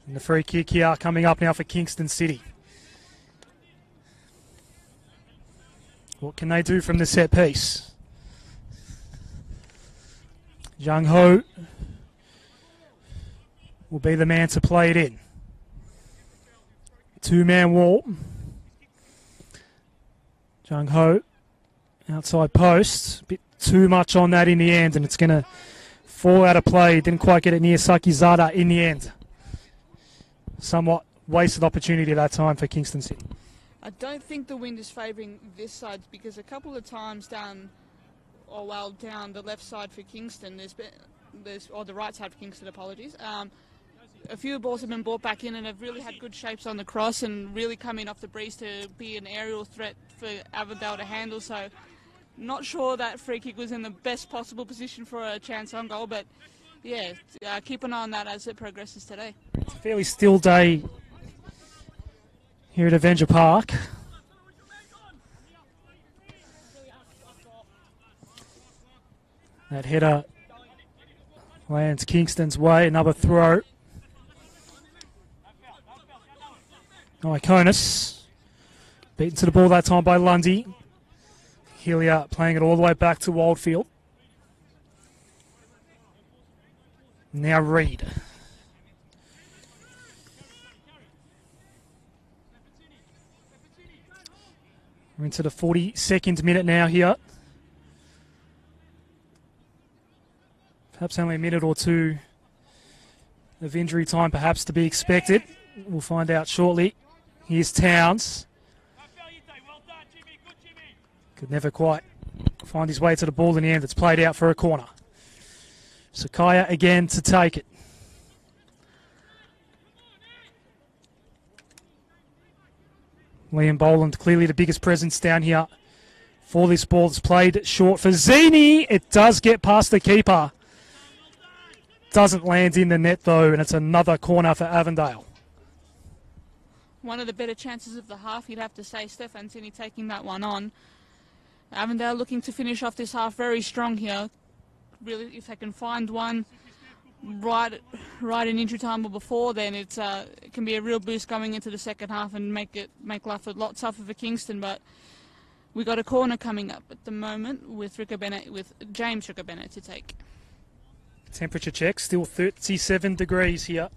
And the free kick here coming up now for Kingston City. What can they do from the set piece? Young Ho will be the man to play it in. 2-man wall. Jung Ho outside post. Bit too much on that in the end, and it's going to fall out of play. Didn't quite get it near Sakizada in the end. Somewhat wasted opportunity at that time for Kingston City. I don't think the wind is favouring this side, because a couple of times down the left side for Kingston, or the right side for Kingston, apologies. a few balls have been brought back in and have really had good shapes on the cross and really coming off the breeze to be an aerial threat for Avondale to handle. So not sure that free kick was in the best possible position for a chance on goal, but yeah, keep an eye on that as it progresses today. It's a fairly still day here at Avenger Park. That header lands Kingston's way, another throw. Iconis beaten to the ball that time by Lundy. Hillier playing it all the way back to Wildfield. Now Reed. We're into the 42nd minute now here. Perhaps only a minute or two of injury time perhaps to be expected. We'll find out shortly. Here's Towns. Could never quite find his way to the ball in the end. It's played out for a corner. Sakaya again to take it. Liam Boland clearly the biggest presence down here for this ball. It's played short for Zini. It does get past the keeper. Doesn't land in the net though, and it's another corner for Avondale. One of the better chances of the half, you'd have to say. Stefan Zini taking that one on. Avondale looking to finish off this half very strong here. Really, if they can find one right in injury time or before, then it can be a real boost going into the second half and make life a lot tougher for Kingston. But we got a corner coming up at the moment with James Riccobene to take. Temperature check, still 37 degrees here.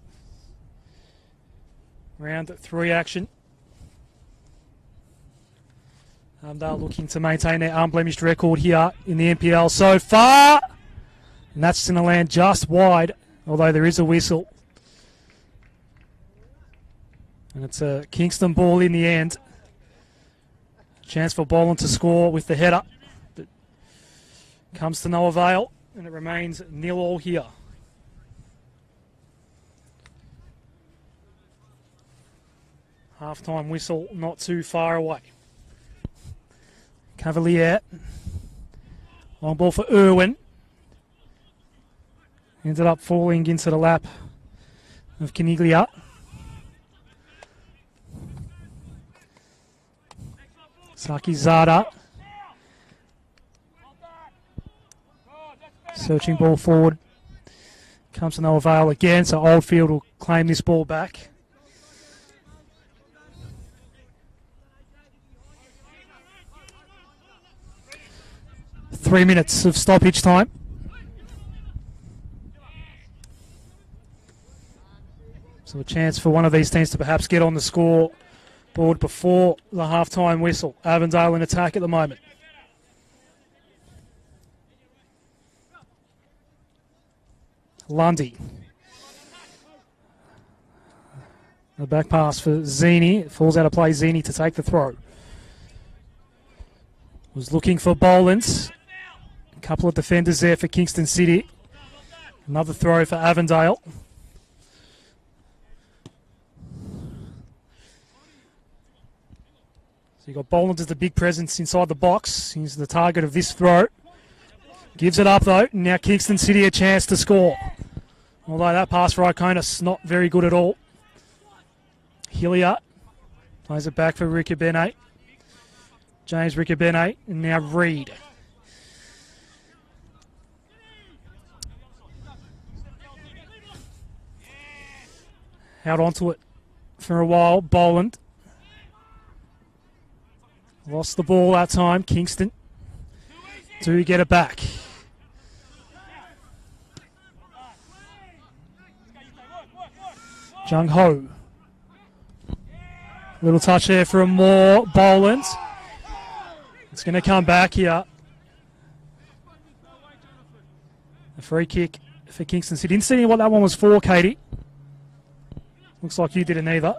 Round 3 action. Avondale looking to maintain their unblemished record here in the NPL so far. And that's going to land just wide, although there is a whistle. And it's a Kingston ball in the end. Chance for Boland to score with the header. But comes to no avail, and it remains 0-0 here. Half-time whistle not too far away. Cavalier. Long ball for Irwin. Ended up falling into the lap of Caniglia. Saki Zada. Searching ball forward. Comes to no avail again, so Oldfield will claim this ball back. Three minutes of stoppage time. So a chance for one of these teams to perhaps get on the scoreboard before the half-time whistle. Avondale in attack at the moment. Lundy. The back pass for Zini. It falls out of play. Zini to take the throw. Was looking for Boland. A couple of defenders there for Kingston City. Another throw for Avondale. So you've got Boland as the big presence inside the box. He's the target of this throw. Gives it up though. Now Kingston City a chance to score. Although that pass for Iconis not very good at all. Hillier plays it back for Riccobene. James Riccobene, and now Reed. Out onto it for a while, Boland. Lost the ball that time, Kingston. Do get it back. Jung Ho. Little touch there for a more Boland. It's going to come back here. A free kick for Kingston City. Didn't see what that one was for, Katie. Looks like you didn't either.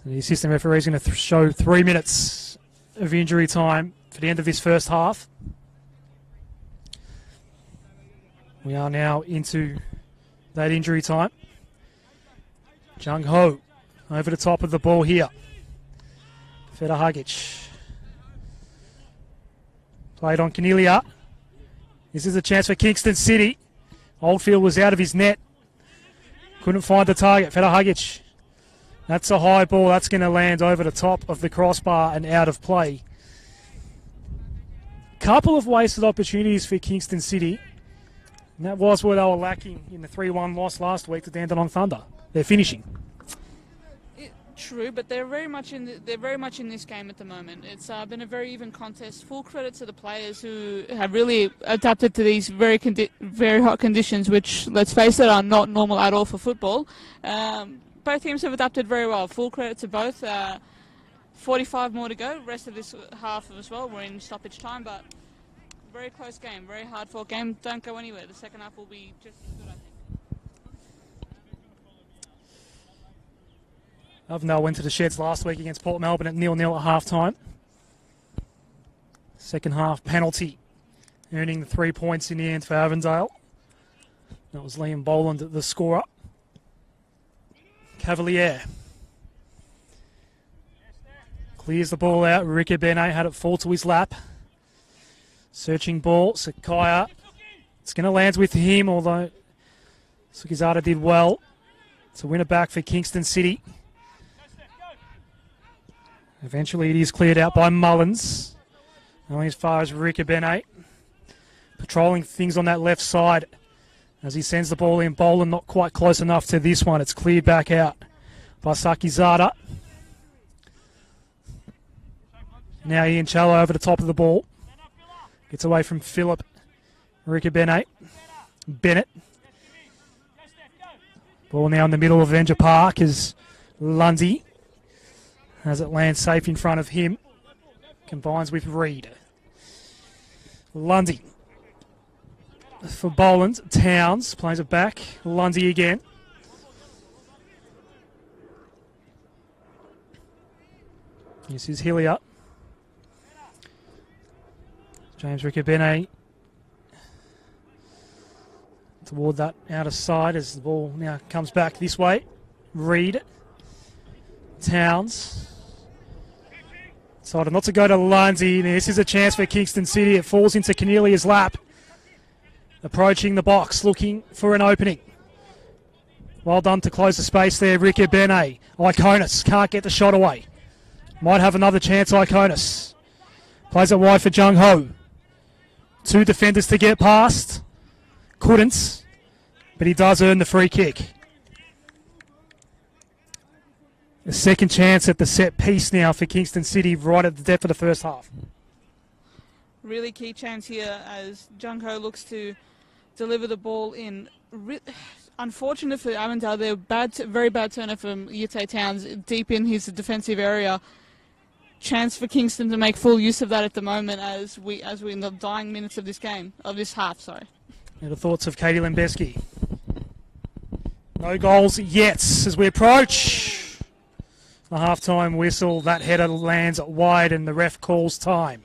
The assistant referee is going to show 3 minutes of injury time for the end of this first half. We are now into that injury time. Jung Ho over the top of the ball here. Feta Hagic. Played on Cornelia. This is a chance for Kingston City. Oldfield was out of his net. Couldn't find the target. Feta Hagic. That's a high ball. That's going to land over the top of the crossbar and out of play. Couple of wasted opportunities for Kingston City. And that was what they were lacking in the 3-1 loss last week to Dandenong Thunder. They're finishing. True, but they're very much in this game at the moment. It's been a very even contest. Full credit to the players who have really adapted to these very hot conditions, which, let's face it, are not normal at all for football. Both teams have adapted very well. Full credit to both. 45 more to go. Rest of this half as well. We're in stoppage time, but very close game, very hard-fought game. Don't go anywhere. The second half will be just as good, I think. Avondale went to the sheds last week against Port Melbourne at 0-0 at half-time. Second half penalty, earning the 3 points in the end for Avondale. That was Liam Boland, the scorer. Cavalier clears the ball out. Ricky Bene had it fall to his lap. Searching ball, Sakaya. It's going to land with him, although Sukizada did well to win it back for Kingston City. Eventually it is cleared out by Mullins. Only as far as Ricky Bene. Patrolling things on that left side as he sends the ball in. Boland not quite close enough to this one. It's cleared back out by Sakizada. Now Ian Challo over the top of the ball. Gets away from Philip. Ricky Bene. Bennett. Ball now in the middle of Avenger Park is Lundy. As it lands safe in front of him. Combines with Reed. Lundy. For Boland. Towns plays it back. Lundy again. This is Hillier. James Riccobene toward that outer side as the ball now comes back this way. Reed. Towns. Decided not to go to Lundy. This is a chance for Kingston City. It falls into Cornelia's lap. Approaching the box, looking for an opening. Well done to close the space there, Riccobene. Iconis can't get the shot away. Might have another chance, Iconis. Plays it wide for Jung Ho. Two defenders to get past. Couldn't, but he does earn the free kick. A second chance at the set piece now for Kingston City right at the depth of the first half. Really key chance here as Jung Ho looks to deliver the ball in. Unfortunate for Avondale, they're very bad turner from Yate Towns deep in his defensive area. Chance for Kingston to make full use of that at the moment as we're in the dying minutes of this game, of this half, sorry. And the thoughts of Katie Lembeski. No goals yet as we approach the half-time whistle. That header lands wide and the ref calls time.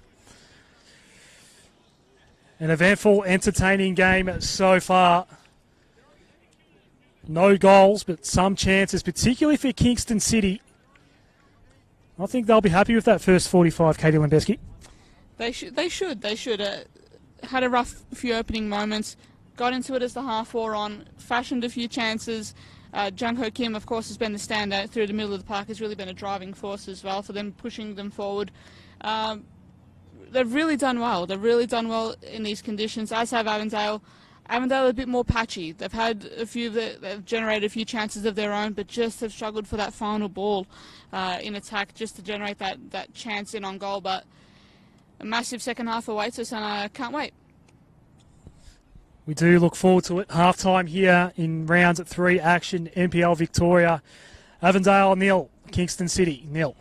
An eventful, entertaining game so far. No goals, but some chances, particularly for Kingston City. I think they'll be happy with that first 45, Katie Lembeski. They should. Had a rough few opening moments. Got into it as the half wore on. Fashioned a few chances. Jung Ho Kim, of course, has been the standout through the middle of the park. Has really been a driving force as well for them, pushing them forward. They've really done well. They've really done well in these conditions, as have Avondale. Avondale are a bit more patchy. They've had they've generated a few chances of their own, but just have struggled for that final ball in attack, just to generate that chance in on goal. But a massive second half awaits us, and I can't wait. We do look forward to it. Half-time here in round 3 action. NPL Victoria. Avondale 0, Kingston City 0.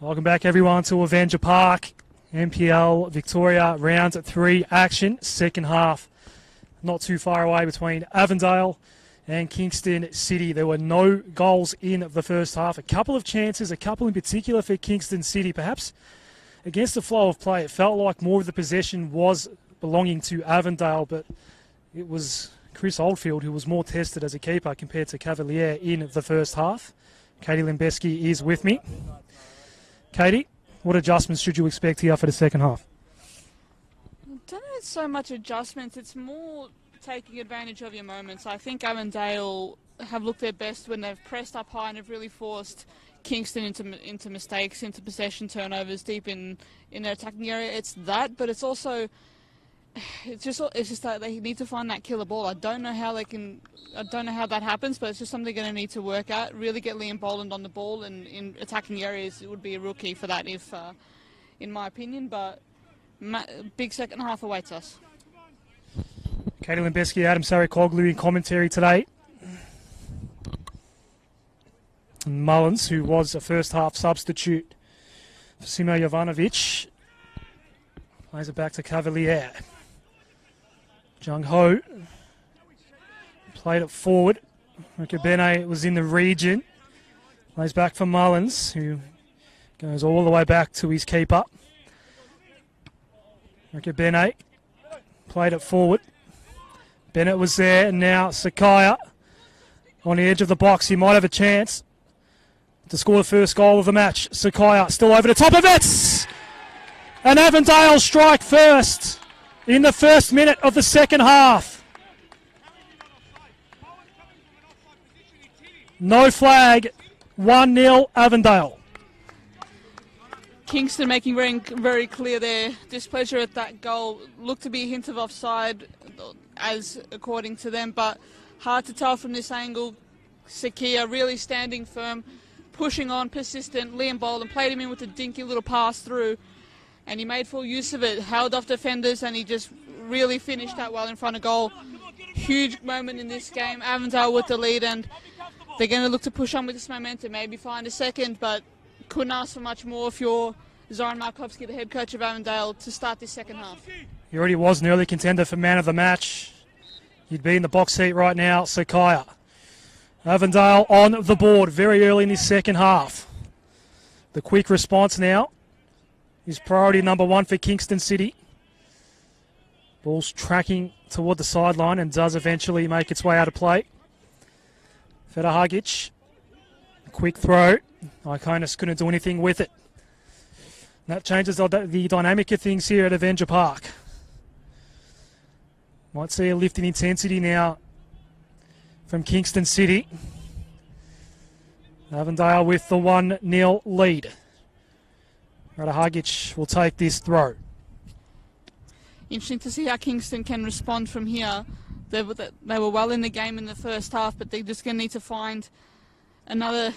Welcome back, everyone, to Avondale Park. NPL Victoria round 3 action, second half. Not too far away between Avondale and Kingston City. There were no goals in the first half. A couple of chances, a couple in particular for Kingston City. Perhaps against the flow of play, it felt like more of the possession was belonging to Avondale, but it was Chris Oldfield who was more tested as a keeper compared to Cavalier in the first half. Katie Limbeski is with me. Katie, what adjustments should you expect here for the second half? I don't know it's so much adjustments, it's more taking advantage of your moments. I think Avondale have looked their best when they've pressed up high and have really forced Kingston into mistakes, into possession turnovers deep in their attacking area. It's that, but it's also it's just that they need to find that killer ball. I don't know how that happens, but it's just something they're going to need to work at. Really get Liam Boland on the ball and in attacking areas. It would be a real key for that, if, in my opinion. But big second half awaits us. Katie Limbeski, Adam Sarikoglu in commentary today. And Mullins, who was a first half substitute for Simo Jovanovic, plays it back to Cavalier. Jung Ho played it forward. Rukabene was in the region. Plays back for Mullins, who goes all the way back to his keeper. Rukabene played it forward. Bennett was there, and now Sakaya on the edge of the box. He might have a chance to score the first goal of the match. Sakaya still over the top of it! And Avondale strike first in the first minute of the second half. No flag, 1-0 Avondale. Kingston making very, very clear their displeasure at that goal. Looked to be a hint of offside, as according to them, but hard to tell from this angle. Sakia really standing firm, pushing on, persistent. Liam Boland played him in with a dinky little pass through, and he made full use of it, held off defenders, and he just really finished that well in front of goal. Huge moment in this game. Avondale with the lead, and they're going to look to push on with this momentum, maybe find a second, but couldn't ask for much more if you're Zoran Markovsky, the head coach of Avondale, to start this second half. He already was an early contender for man of the match. He'd be in the box seat right now, Sakaya. Avondale on the board very early in this second half. The quick response now is priority number 1 for Kingston City. Ball's tracking toward the sideline and does eventually make its way out of play. Federhagic, quick throw. Iconis couldn't do anything with it. That changes the dynamic of things here at Avondale Park. Might see a lift in intensity now from Kingston City. Avondale with the 1-0 lead. Radahagic will take this throw. Interesting to see how Kingston can respond from here. They were well in the game in the first half, but they're just going to need to find another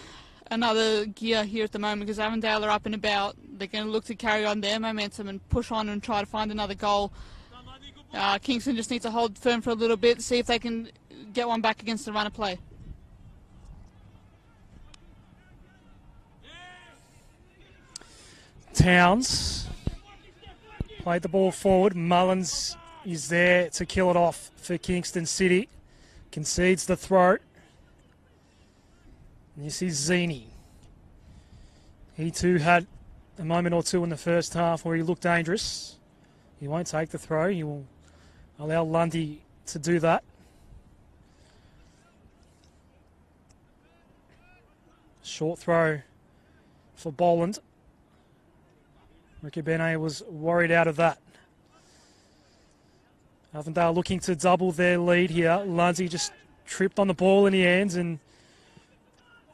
gear here at the moment, because Avondale are up and about. They're going to look to carry on their momentum and push on and try to find another goal. Kingston just needs to hold firm for a little bit, see if they can get one back against the run of play. Towns played the ball forward. Mullins is there to kill it off for Kingston City. Concedes the throw. And this is Zini. He too had a moment or two in the first half where he looked dangerous. He won't take the throw. He will allow Lundy to do that. Short throw for Boland. Ricky Bene was worried out of that. Avondale looking to double their lead here. Lundy just tripped on the ball in the end, and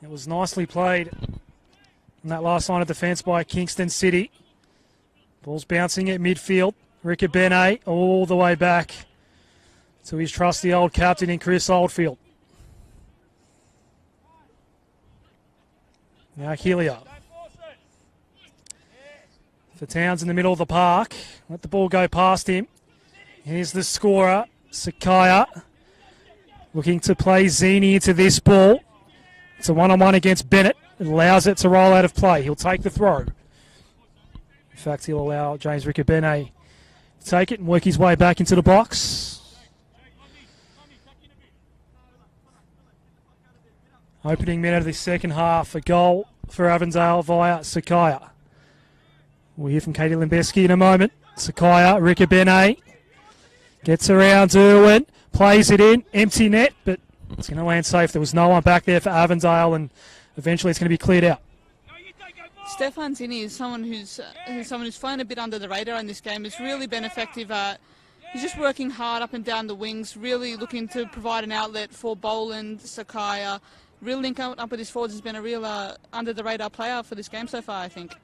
it was nicely played in that last line of defence by Kingston City. Ball's bouncing at midfield. Ricky Bene all the way back to his trusty old captain in Chris Oldfield. Now Helia. For Towns in the middle of the park. Let the ball go past him. Here's the scorer, Sakaya. Looking to play Zini into this ball. It's a one-on-one against Bennett. It allows it to roll out of play. He'll take the throw. In fact, he'll allow James Ricabene to take it and work his way back into the box. Opening minute of the second half, a goal for Avondale via Sakaya. We'll hear from Katie Limbeski in a moment. Sakaya, Ricabene gets around Irwin, plays it in, empty net, but it's going to land safe. There was no one back there for Avondale, and eventually it's going to be cleared out. Stefan Zini is someone who's flown a bit under the radar in this game. He's really been effective. He's just working hard up and down the wings, really looking to provide an outlet for Boland, Sakaya. Real link up with his forwards. Has been a real under the radar player for this game so far, I think.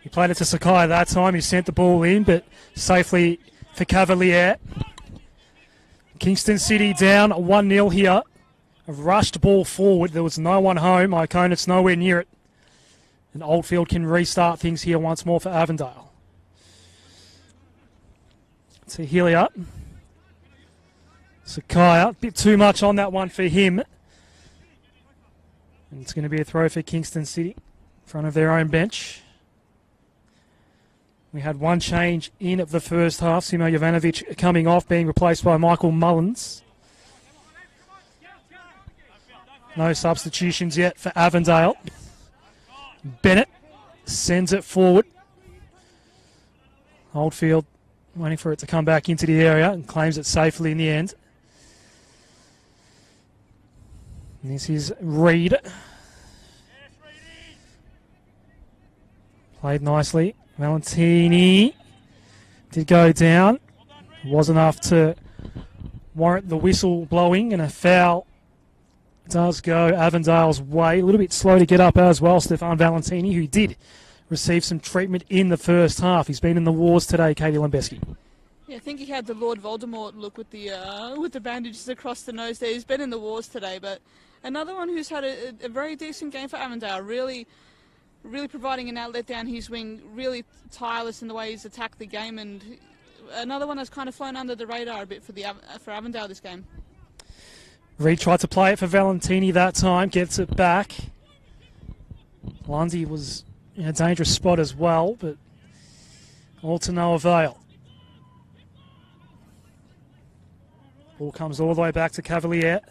He played it to Sakaya that time. He sent the ball in, but safely for Cavalier. Kingston City down 1-0 here. A rushed ball forward. There was no one home. Icona's nowhere near it. And Oldfield can restart things here once more for Avondale. To Hilliard. Sakaya, a bit too much on that one for him. And it's going to be a throw for Kingston City in front of their own bench. We had one change in of the first half. Simo Jovanovic coming off, being replaced by Michael Mullins. No substitutions yet for Avondale. Bennett sends it forward. Oldfield waiting for it to come back into the area and claims it safely in the end. And this is Reed. Played nicely. Valentini did go down. Was enough to warrant the whistle blowing, and a foul does go Avondale's way. A little bit slow to get up as well, Stefan Valentini, who did receive some treatment in the first half. He's been in the wars today, Katie Limbeski. Yeah, I think he had the Lord Voldemort look with the bandages across the nose there. He's been in the wars today, but another one who's had a very decent game for Avondale, really providing an outlet down his wing, really tireless in the way he's attacked the game, and another one that's kind of flown under the radar a bit for Avondale this game. Reed tried to play it for Valentini that time, gets it back. Lundy was in a dangerous spot as well, but all to no avail. Ball comes all the way back to Cavalier.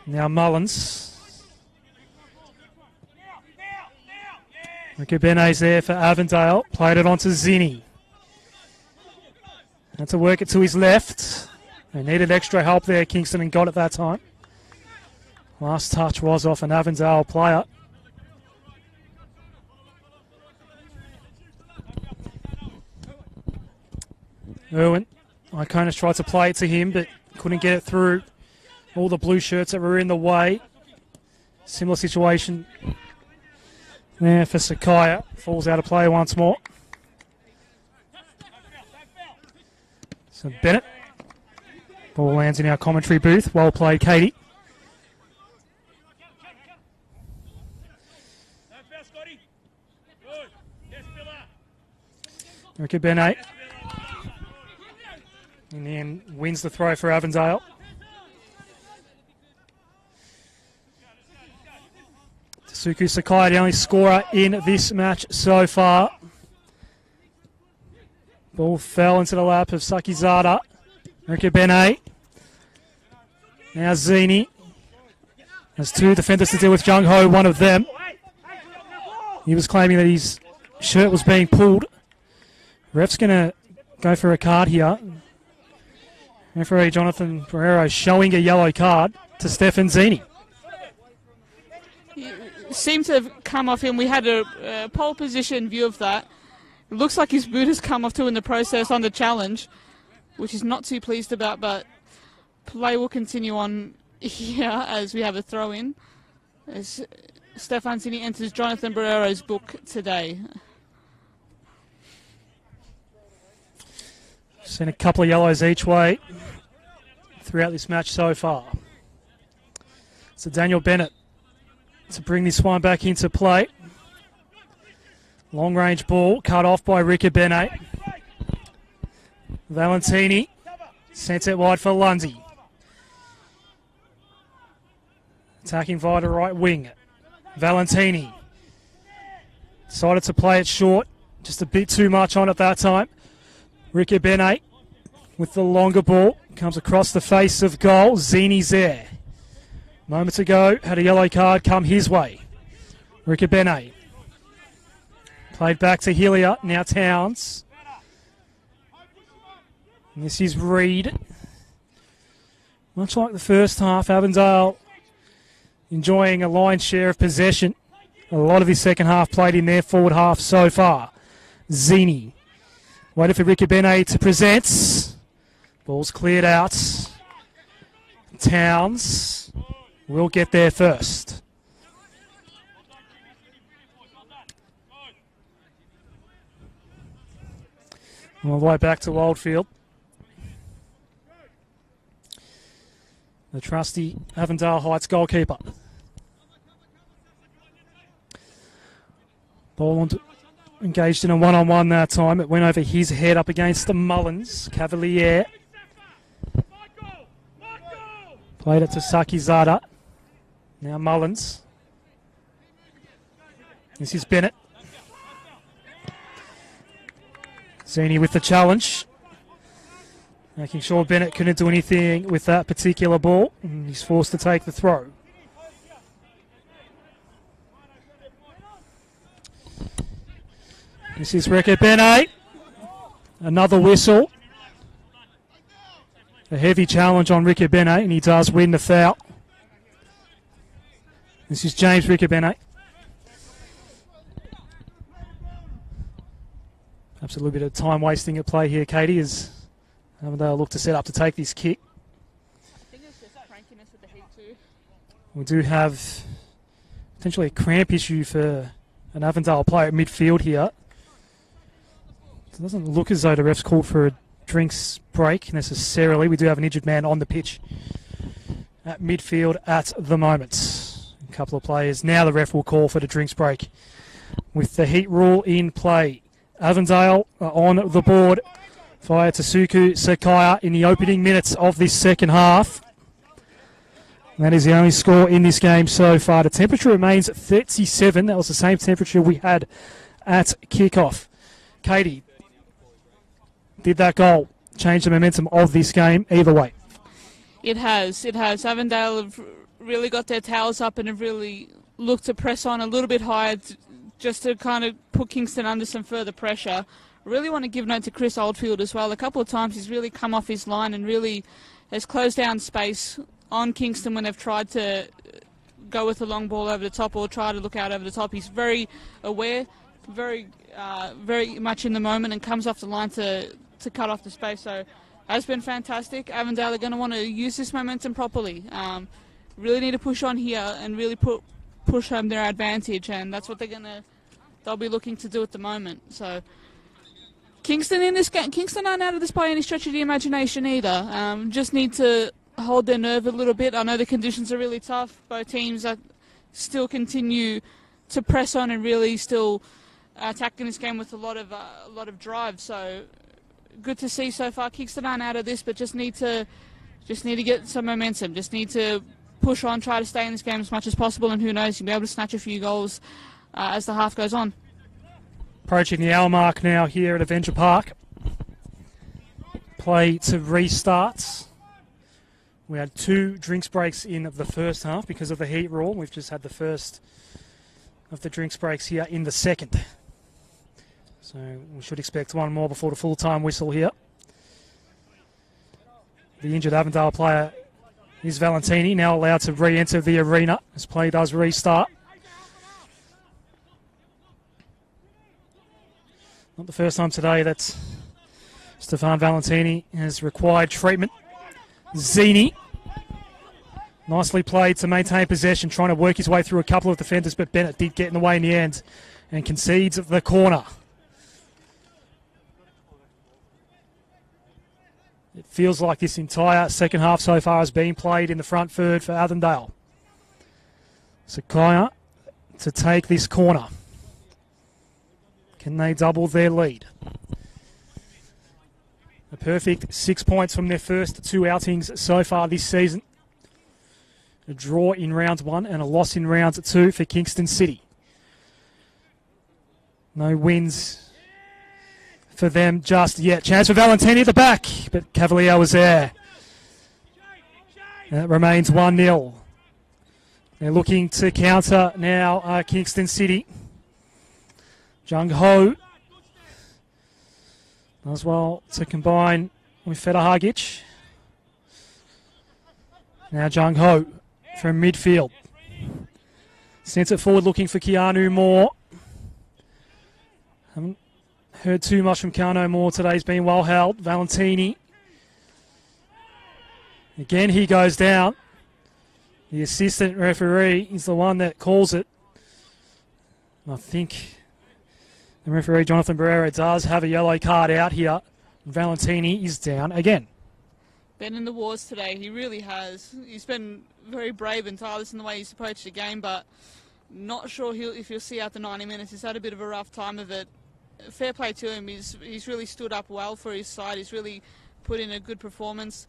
Now Mullins. Riccabene's there for Avondale. Played it on to Zini. Had to work it to his left. They needed extra help there, Kingston, and got it that time. Last touch was off an Avondale player. Irwin. Iconis tried to play it to him, but couldn't get it through. All the blue shirts that were in the way. Similar situation there for Sakaya. Falls out of play once more. So Bennett. Ball lands in our commentary booth. Well played, Katie. Ricabene. In the end, wins the throw for Avondale. Tasuku Sakai, the only scorer in this match so far. Ball fell into the lap of Sakizada. Ricabene. Now Zini. Has two defenders to deal with. Jung Ho, one of them. He was claiming that his shirt was being pulled. Ref's going to go for a card here. Referee Jonathan Ferrero showing a yellow card to Stefan Zini. He seemed to have come off him. We had a pole position view of that. It looks like his boot has come off too in the process on the challenge, which he's not too pleased about, but play will continue on here as we have a throw-in. As Stefan Zini enters Jonathan Barrero's book today. Seen a couple of yellows each way throughout this match so far. So Daniel Bennett to bring this one back into play. Long range ball cut off by Ricabene. Valentini sent it wide for Lundy. Attacking via the right wing. Valentini decided to play it short, just a bit too much on at that time. Ricky Bene with the longer ball, comes across the face of goal. Zini's there. Moments ago, had a yellow card come his way. Ricky Bene played back to Hillier, now Towns. And this is Reed. Much like the first half, Avondale enjoying a lion's share of possession. A lot of his second half played in their forward half so far. Zini waited for Ricky Bene to present. Ball's cleared out. Towns will get there first. All the way back to Oldfield. The trusty Avondale Heights goalkeeper. Boland engaged in a one-on-one that time. It went over his head up against the Mullins. Cavalier played it to Sakizada. Now Mullins. This is Bennett. Zini with the challenge. Making sure Bennett couldn't do anything with that particular ball. And he's forced to take the throw. This is Ricky Bene. Another whistle. A heavy challenge on Ricky Bene, and he does win the foul. This is James Ricky Bene. Perhaps a little bit of time wasting at play here, Katie, as they'll look to set up to take this kick. I think it's just crankiness with the heat too. We do have potentially a cramp issue for an Avondale player at midfield here. It doesn't look as though the ref's called for a drinks break necessarily. We do have an injured man on the pitch at midfield at the moment. A couple of players. Now the ref will call for the drinks break with the heat rule in play. Avondale on the board via Tasuku Sakaya in the opening minutes of this second half. That is the only score in this game so far. The temperature remains 37. That was the same temperature we had at kickoff. Katie, did that goal change the momentum of this game either way? It has. Avondale have really got their towels up and have really looked to press on a little bit higher just to kind of put Kingston under some further pressure. Really want to give note to Chris Oldfield as well. A couple of times he's really come off his line and really has closed down space on Kingston when they've tried to go with a long ball over the top or try to look out over the top. He's very aware, very much in the moment, and comes off the line to cut off the space. So has been fantastic. Avondale are going to want to use this momentum properly. Really need to push on here and really push home their advantage, and that's what they'll be looking to do at the moment. So Kingston in this game, Kingston aren't out of this by any stretch of the imagination either. Just need to hold their nerve a little bit. I know the conditions are really tough. Both teams still continue to press on and really still attacking this game with a lot of drive. So good to see so far. Kingston aren't out of this, but just need to get some momentum. Just need to push on, try to stay in this game as much as possible, and who knows, you'll be able to snatch a few goals as the half goes on. Approaching the hour mark now here at Avenger Park. Play to restart. We had 2 drinks breaks in the first half because of the heat rule. We've just had the first of the drinks breaks here in the second. So we should expect one more before the full-time whistle here. The injured Avondale player is Valentini, now allowed to re-enter the arena as play does restart. Not the first time today that Stefan Valentini has required treatment. Zini, nicely played to maintain possession, trying to work his way through a couple of defenders, but Bennett did get in the way in the end and concedes the corner. It feels like this entire second half so far has been played in the front third for Avondale. Sakaya to take this corner. Can they double their lead? A perfect 6 points from their first 2 outings so far this season. A draw in round 1 and a loss in round 2 for Kingston City. No wins for them just yet. Chance for Valentini at the back, but Cavalier was there. And it remains 1-0. They're looking to counter now, Kingston City. Jung Ho does well to combine with Federhagic. Now Jung Ho from midfield. Sends it forward looking for Keanu Moore. Haven't heard too much from Keanu Moore today. He's been well held. Valentini. Again, he goes down. The assistant referee is the one that calls it. I think the referee, Jonathan Barrera, does have a yellow card out here. Valentini is down again. Been in the wars today. He really has. He's been very brave and tireless in the way he's approached the game, but not sure if he'll see out the 90 minutes. He's had a bit of a rough time of it. Fair play to him. He's really stood up well for his side. He's really put in a good performance.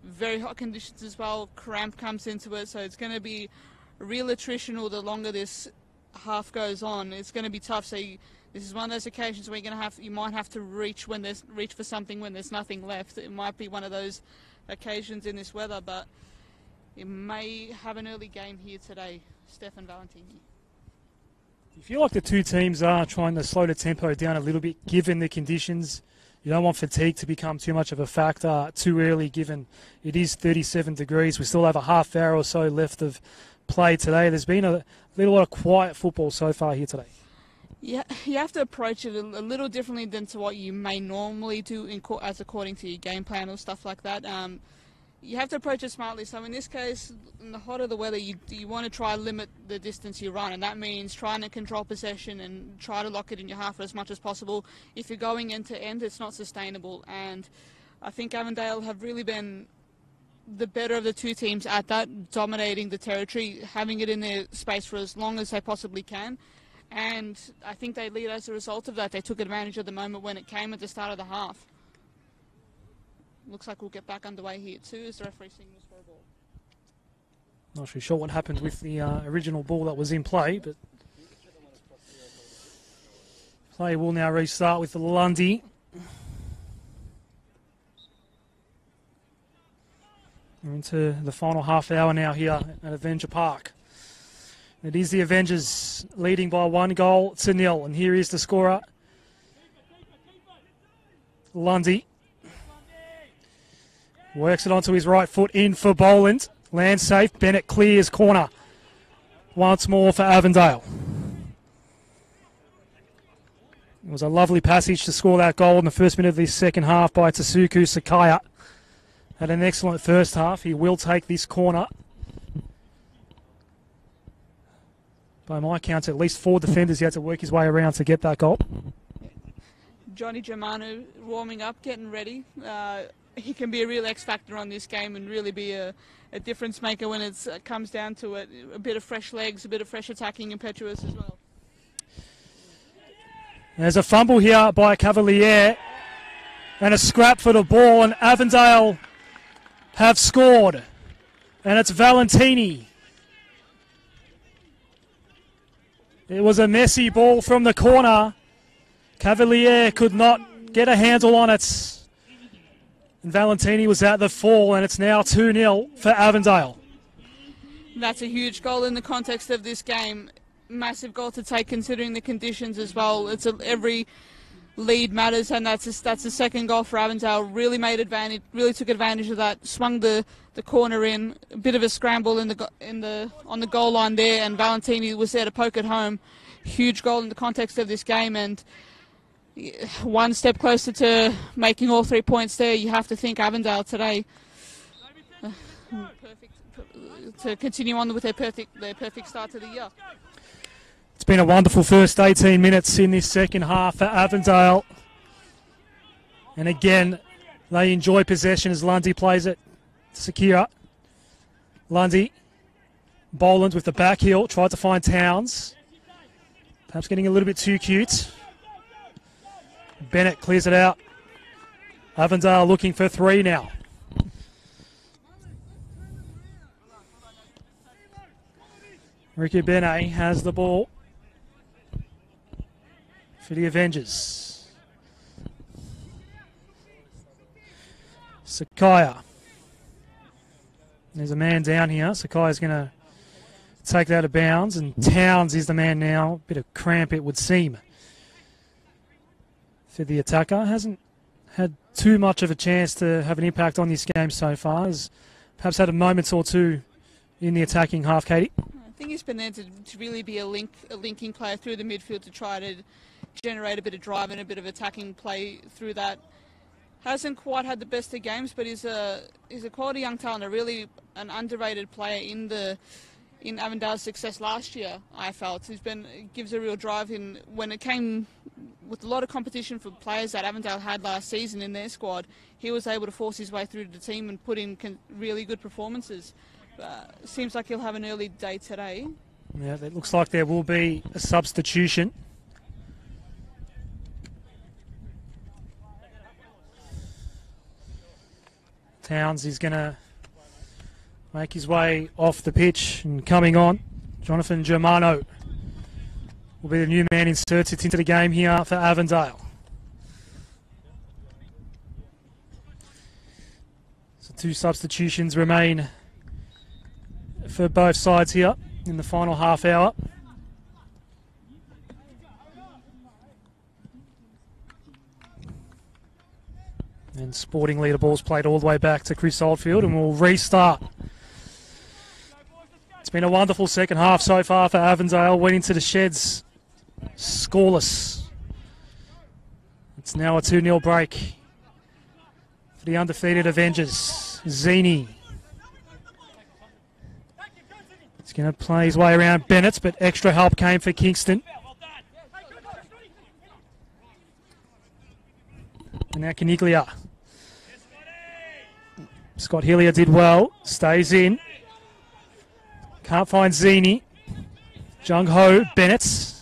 Very hot conditions as well. Cramp comes into it, so it's going to be real attritional the longer this half goes on. It's going to be tough. So this is one of those occasions where you might have to reach for something when there's nothing left. It might be one of those occasions in this weather, but it may have an early game here today. Stefan Valentini. Do you feel like the two teams are trying to slow the tempo down a little bit given the conditions? You don't want fatigue to become too much of a factor too early, given it is 37 degrees. We still have a half hour or so left of play today. There's been a little lot of quiet football so far here today. Yeah, you have to approach it a little differently than to what you may normally do as according to your game plan or stuff like that. You have to approach it smartly. So in this case, in the hotter the weather, you want to try to limit the distance you run, and that means trying to control possession and try to lock it in your half as much as possible. If you're going end to end, it's not sustainable, and I think Avondale have really been the better of the two teams at that, dominating the territory, having it in their space for as long as they possibly can, and I think they lead as a result of that. They took advantage of the moment when it came at the start of the half. Looks like we'll get back underway here too as the referee signals for a ball. Not really sure what happened with the original ball that was in play, but play will now restart with Lundy. We're into the final half hour now here at Avenger Park. It is the Avengers leading by 1-0, and here is the scorer, Lundy. Works it onto his right foot, in for Boland. Land safe, Bennett clears corner. Once more for Avondale. It was a lovely passage to score that goal in the first minute of this second half by Tasuku Sakaya. Had an excellent first half. He will take this corner. By my count, at least 4 defenders he had to work his way around to get that goal. Johnny Germano warming up, getting ready. He can be a real X factor on this game and really be a difference maker when it comes down to it. A bit of fresh legs, a bit of fresh attacking impetuous as well. There's a fumble here by Cavalier and a scrap for the ball, and Avondale have scored, and it's Valentini. It was a messy ball from the corner. Cavalier could not get a handle on it. And Valentini was at the fall, and it's now 2-0 for Avondale. That's a huge goal in the context of this game. Massive goal to take considering the conditions as well. Every lead matters, and that's a second goal for Avondale. Really took advantage of that. Swung the corner in. A bit of a scramble on the goal line there, and Valentini was there to poke it home. Huge goal in the context of this game, and one step closer to making all 3 points there. You have to think Avondale today to continue on with their perfect start to the year. It's been a wonderful first 18 minutes in this second half for Avondale. And again, they enjoy possession as Lundy plays it. Sakira. Lundy. Boland with the back heel. Tried to find Towns. Perhaps getting a little bit too cute. Bennett clears it out. Avondale looking for 3 now. Ricky Bene has the ball for the Avengers. Sakaya. There's a man down here. Sakaya's going to take that out of bounds, and Towns is the man now. Bit of cramp, it would seem, for the attacker. Hasn't had too much of a chance to have an impact on this game so far. Has perhaps had a moment or two in the attacking half, Katie. I think he's been there to really be a linking player through the midfield to try to generate a bit of drive and a bit of attacking play through that. Hasn't quite had the best of games, but he's a quality young talent, really an underrated player in Avondale's success last year. I felt gives a real drive in when it came with a lot of competition for players that Avondale had last season in their squad. He was able to force his way through to the team and put in really good performances. Seems like he'll have an early day today. Yeah, it looks like there will be a substitution. Towns is going to make his way off the pitch, and coming on, Jonathan Germano will be the new man inserted into the game here for Avondale. So 2 substitutions remain for both sides here in the final half hour. And sportingly, the ball's played all the way back to Chris Oldfield, and we'll restart. It's been a wonderful second half so far for Avondale. Went into the sheds scoreless. It's now a 2-0 break for the undefeated Avengers. Zini. He's going to play his way around Bennett, but extra help came for Kingston. And now Caniglia. Scott Hillier did well. Stays in. Can't find Zini. Jung Ho, Bennett.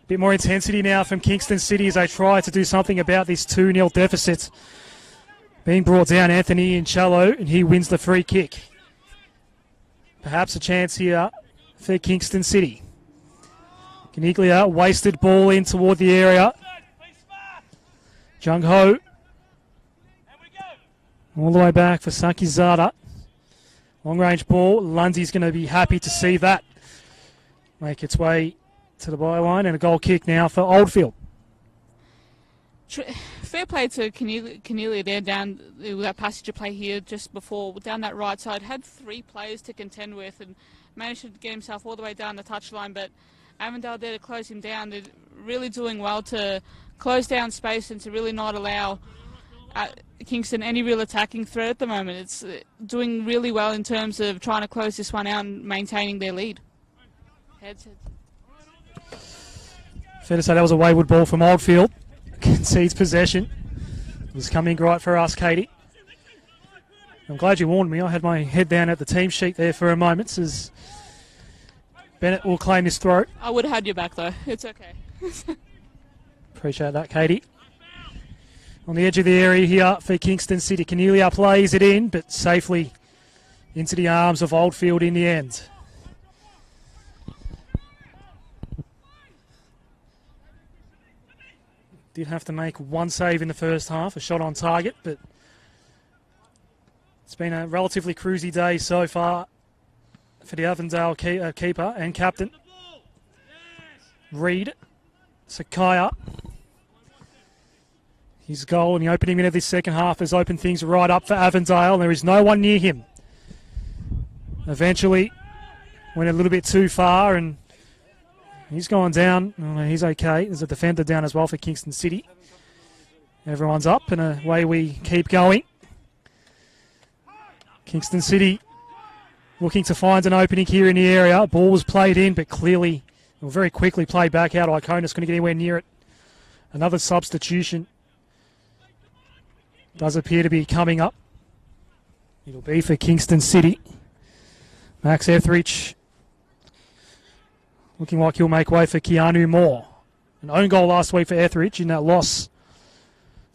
Bit more intensity now from Kingston City as they try to do something about this 2-0 deficit. Being brought down, Anthony Inchello, and he wins the free kick. Perhaps a chance here for Kingston City. Caniglia, wasted ball in toward the area. Jung Ho. All the way back for Sakizada. Long range ball. Lundy's going to be happy to see that make its way to the byline, and a goal kick now for Oldfield. Fair play to Cornelia there down that passage of play here just before, down that right side. Had 3 players to contend with and managed to get himself all the way down the touchline, but Avondale there to close him down. They're really doing well to close down space and to really not allow Kingston any real attacking threat at the moment. It's doing really well in terms of trying to close this one out and maintaining their lead. Heads. Fair to say that was a wayward ball from Oldfield. Concedes possession. It was coming right for us, Katie. I'm glad you warned me. I had my head down at the team sheet there for a moment, as Bennett will claim his throw. I would have had your back though. It's okay. Appreciate that, Katie. On the edge of the area here for Kingston City. Cornelia plays it in, but safely into the arms of Oldfield in the end. Did have to make 1 save in the first half, a shot on target, but it's been a relatively cruisy day so far for the Avondale keeper and captain. Reed, Sakaya. His goal in the opening minute of this second half has opened things right up for Avondale. There is no one near him. Eventually went a little bit too far, and he's gone down. Oh, he's okay. There's a defender down as well for Kingston City. Everyone's up, and away we keep going. Kingston City looking to find an opening here in the area. Ball was played in, but clearly, very quickly played back out. Icona's couldn't get anywhere near it. Another substitution does appear to be coming up. It'll be for Kingston City. Max Etheridge looking like he'll make way for Keanu Moore. An own goal last week for Etheridge in that loss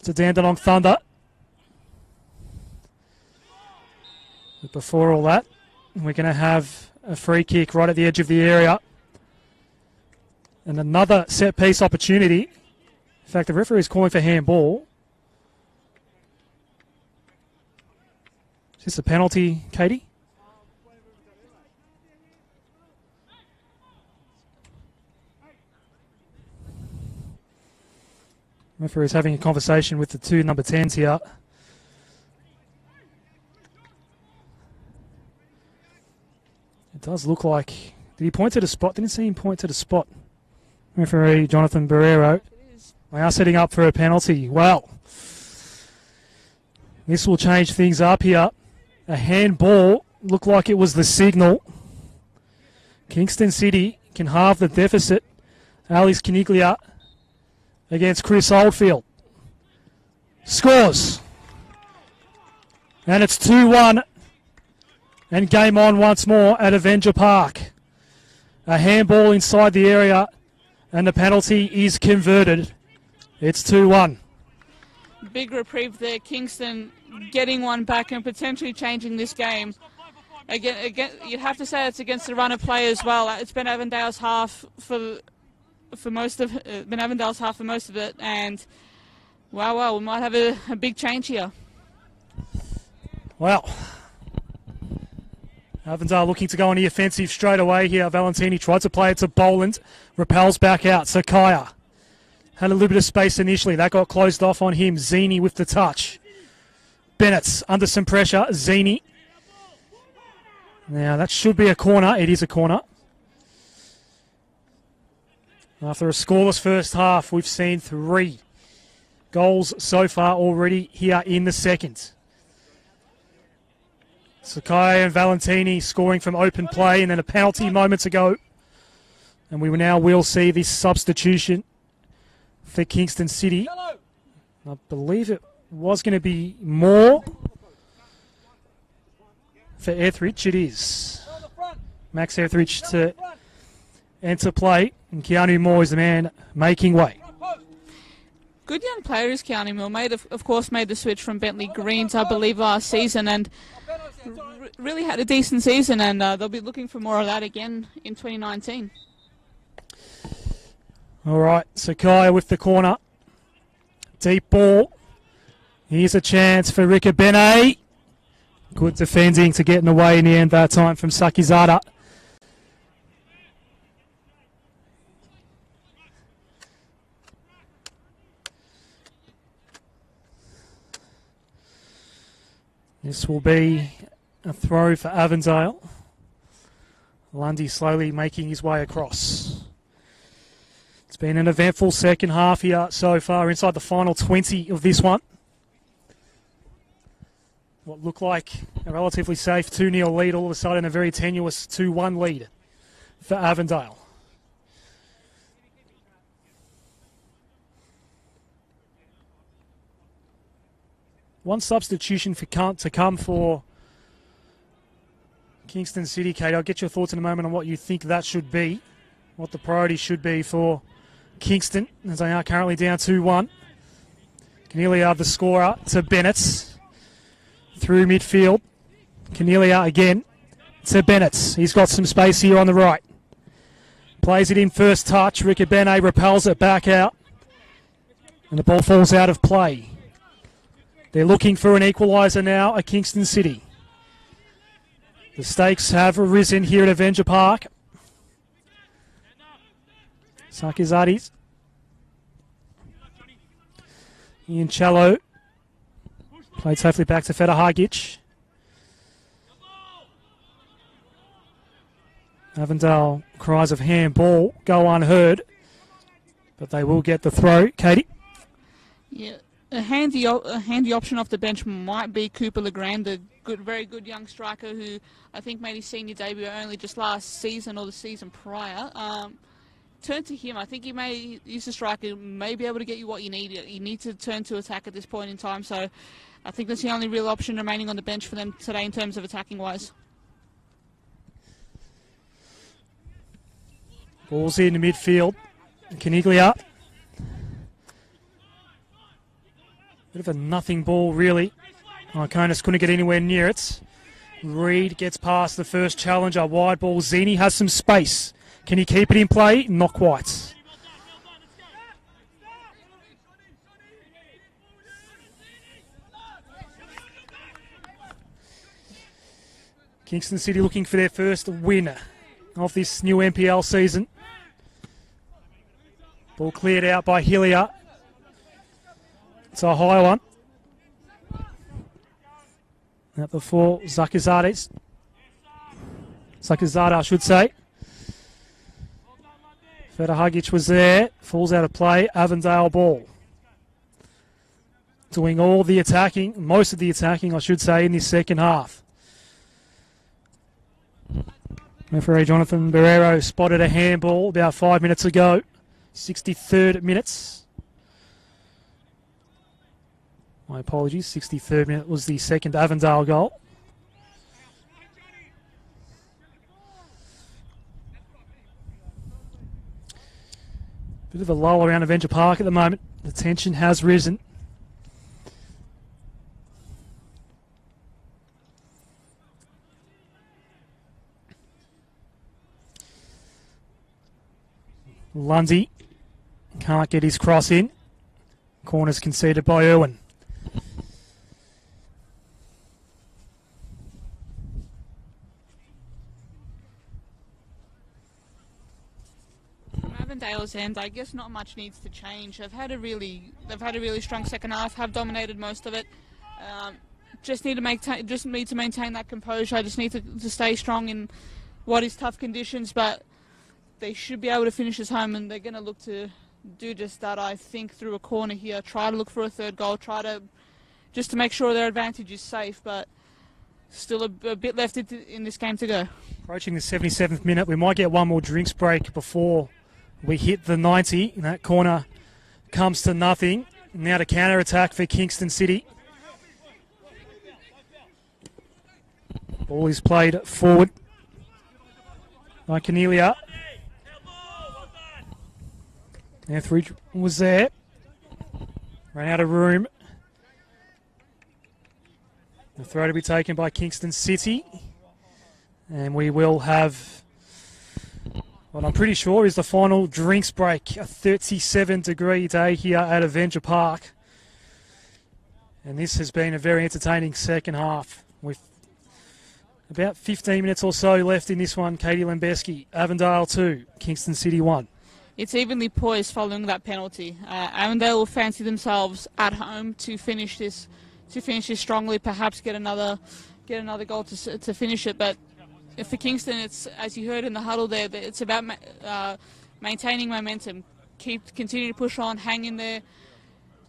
to Dandenong Thunder. But before all that, we're going to have a free kick right at the edge of the area. And another set-piece opportunity. In fact, the referee is calling for handball. Is this a penalty, Katie? Referee is having a conversation with the two number 10s here. It does look like... Did he point to the spot? Didn't see him point to the spot. Referee Jonathan Barrero. They are setting up for a penalty. Well, this will change things up here. A handball. Looked like it was the signal. Kingston City can halve the deficit. Alice Caniglia against Chris Oldfield. Scores. And it's 2-1. And game on once more at Avenger Park. A handball inside the area. And the penalty is converted. It's 2-1. Big reprieve there. Kingston getting one back and potentially changing this game. Again, you'd have to say it's against the run of play as well. It's been Avondale's half for most of it, and wow, we might have a big change here. Well, Avondale looking to go on the offensive straight away here. Valentini tried to play it to Boland, repels back out. Sakaya had a little bit of space initially. That got closed off on him. Zini with the touch. Bennett's under some pressure. Zini. Now that should be a corner. It is a corner. After a scoreless first half, we've seen 3 goals so far already here in the second. Sakai and Valentini scoring from open play, and then a penalty moments ago. And we now will see this substitution for Kingston City. I believe it was going to be more for Etheridge. It is. Max Etheridge to enter play, and Keanu Moore is the man making way. Good young player is Keanu Moore. Of course, made the switch from Bentley Greens, I believe, last season, and really had a decent season, and they'll be looking for more of that again in 2019. All right, Sakai with the corner. Deep ball. Here's a chance for Rikabene. Good defending to get in the way in the end that time from Sakizada. This will be a throw for Avondale. Lundy slowly making his way across. It's been an eventful second half here so far, inside the final 20 of this one. What looked like a relatively safe 2-0 lead, all of a sudden a very tenuous 2-1 lead for Avondale. One substitution to come for Kingston City, Kate. I'll get your thoughts in a moment on what you think that should be, what the priority should be for Kingston, as they are currently down 2-1. Cornelia, the scorer, to Bennett. Through midfield. Cornelia again to Bennett. He's got some space here on the right. Plays it in first touch. Rikabene repels it back out. And the ball falls out of play. They're looking for an equaliser now at Kingston City. The stakes have risen here at Avenger Park. Sakizadis. Ian Cello. Played safely back to Feta Hagic. Avondale cries of handball go unheard, but they will get the throw. Katie? Yeah, a handy option off the bench might be Cooper Legrand, a very good young striker who I think made his senior debut only just last season or the season prior. Turn to him. I think he's a striker, may be able to get you what you need. You need to turn to attack at this point in time, so I think that's the only real option remaining on the bench for them today in terms of attacking wise. Ball's in the midfield. Caniglia. Bit of a nothing ball, really. Iconis couldn't get anywhere near it. Reed gets past the first challenger. Wide ball. Zini has some space. Can he keep it in play? Not quite. Kingston City looking for their first win of this new NPL season. Ball cleared out by Hillier. It's a high one. Out before Zakazades. Zakazada, I should say. Federhagic was there. Falls out of play. Avondale ball. Doing all the attacking, most of the attacking, I should say, in this second half. Referee Jonathan Barrero spotted a handball about 5 minutes ago. 63rd minutes. My apologies, 63rd minute was the second Avondale goal. Bit of a lull around Avenger Park at the moment. The tension has risen. Lundy can't get his cross in. Corners conceded by Irwin. From Avondale's end, I guess not much needs to change. They've had a really strong second half. Have dominated most of it. Just need to maintain that composure. I just need to stay strong in what is tough conditions, but they should be able to finish this home, and they're going to look to do just that, I think, through a corner here. Try to look for a third goal, just to make sure their advantage is safe, but still a bit left in this game to go. Approaching the 77th minute, we might get one more drinks break before we hit the 90. And that corner comes to nothing. Now to counter-attack for Kingston City. Ball is played forward by Cornelia. Etheridge was there. Ran out of room. The throw to be taken by Kingston City. And we will have what I'm pretty sure is the final drinks break. A 37-degree day here at Avenger Park. And this has been a very entertaining second half with about 15 minutes or so left in this one. Katie Lembeski, Avondale 2, Kingston City 1. It's evenly poised following that penalty. Avondale will fancy themselves at home to finish this strongly. Perhaps get another goal to finish it. But for Kingston, it's, as you heard in the huddle there, it's about maintaining momentum. Continue to push on, hang in there.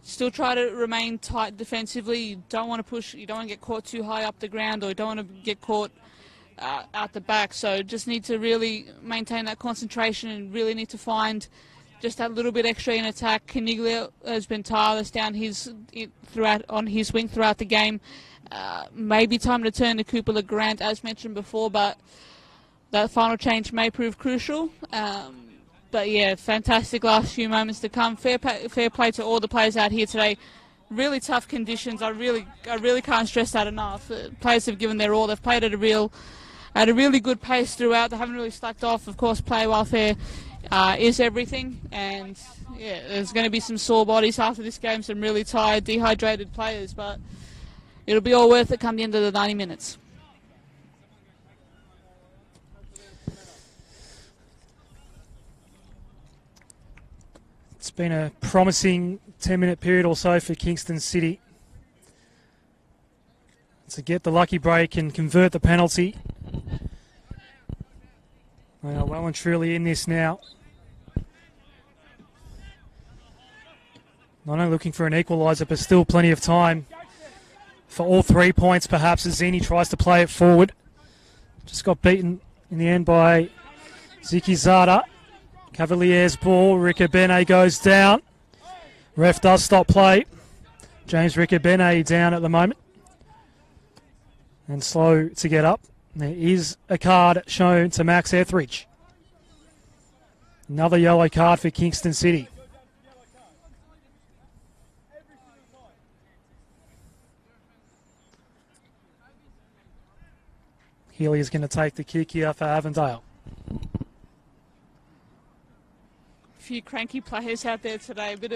Still try to remain tight defensively. You don't want to push. You don't want to get caught too high up the ground, or you don't want to get caught out the back. So just need to really maintain that concentration and really need to find just that little bit extra in attack. Caniglia has been tireless down on his wing throughout the game. Maybe time to turn to Cooper LeGrant, as mentioned before, but that final change may prove crucial. But yeah, fantastic last few moments to come. Fair play to all the players out here today. Really tough conditions. I really can't stress that enough. Players have given their all. They've played at a really good pace throughout. They haven't really slacked off. Of course, player welfare is everything, and yeah, there's going to be some sore bodies after this game. Some really tired, dehydrated players, but it'll be all worth it come the end of the 90 minutes. It's been a promising 10-minute period or so for Kingston City to get the lucky break and convert the penalty. They are well and truly in this now. Not only looking for an equaliser, but still plenty of time for all 3 points, perhaps, as Zini tries to play it forward. Just got beaten in the end by Ziki Zada. Cavaliers ball, Ricabene goes down. Ref does stop play. James Ricabene down at the moment. And slow to get up. There is a card shown to Max Etheridge. Another yellow card for Kingston City. Healy is going to take the kick here for Avondale. A few cranky players out there today, a bit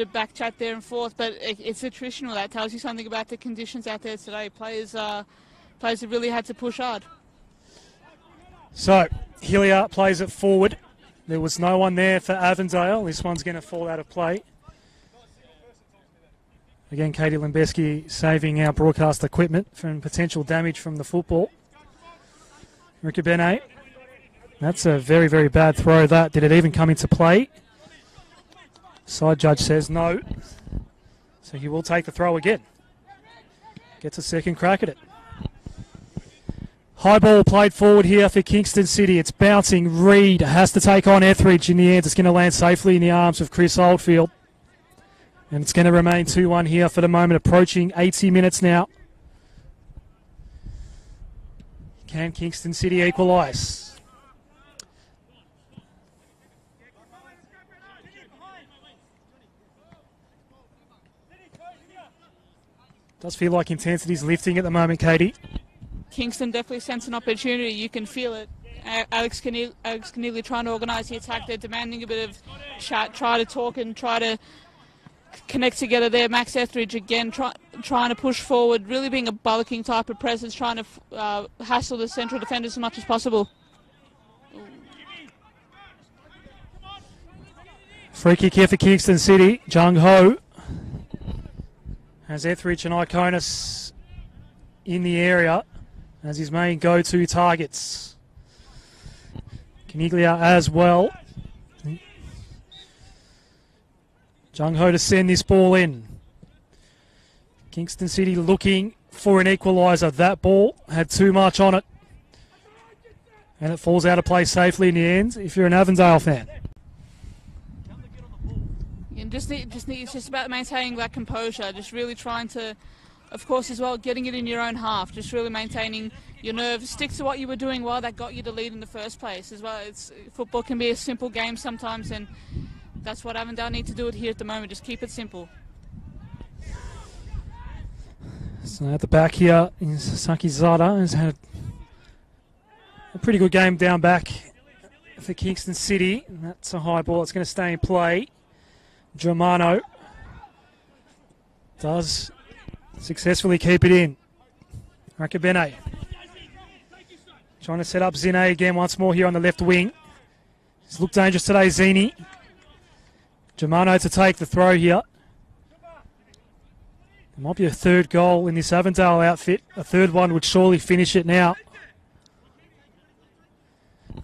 of back chat there and forth, but it's attritional. That tells you something about the conditions out there today. Players have really had to push hard. So, Hillier plays it forward. There was no one there for Avondale. This one's going to fall out of play. Again, Katie Limbeski saving our broadcast equipment from potential damage from the football. Ricabene. That's a very, very bad throw, that. Did it even come into play? Side judge says no. So he will take the throw again. Gets a second crack at it. High ball played forward here for Kingston City. It's bouncing. Reed has to take on Etheridge. In the end, it's going to land safely in the arms of Chris Oldfield. And it's going to remain 2-1 here for the moment, approaching 80 minutes now. Can Kingston City equalise? Does feel like intensity's lifting at the moment, Katie. Kingston definitely sense an opportunity. You can feel it. Alex Keneally trying to organise the attack. They're demanding a bit of chat, try to talk and try to connect together there. Max Etheridge again trying to push forward, really being a bullocking type of presence, trying to hassle the central defenders as much as possible. Free kick here for Kingston City. Jung Ho has Etheridge and Iconis in the area as his main go-to targets. Caniglia as well. Jung Ho to send this ball in. Kingston City looking for an equaliser. That ball had too much on it. And it falls out of play safely in the end if you're an Avondale fan. And it's just about maintaining that composure, just really trying to, of course, as well, getting it in your own half, just really maintaining your nerve. Stick to what you were doing while that got you the lead in the first place as well. Football can be a simple game sometimes, and that's what Avondale need to do it here at the moment. Just keep it simple. So at the back here, Saki Zada has had a pretty good game down back for Kingston City. And that's a high ball. It's going to stay in play. Germano does successfully keep it in. Rakabene trying to set up Zine again once more here on the left wing. He's looked dangerous today, Zini. Germano to take the throw here. There might be a third goal in this Avondale outfit. A third one would surely finish it now.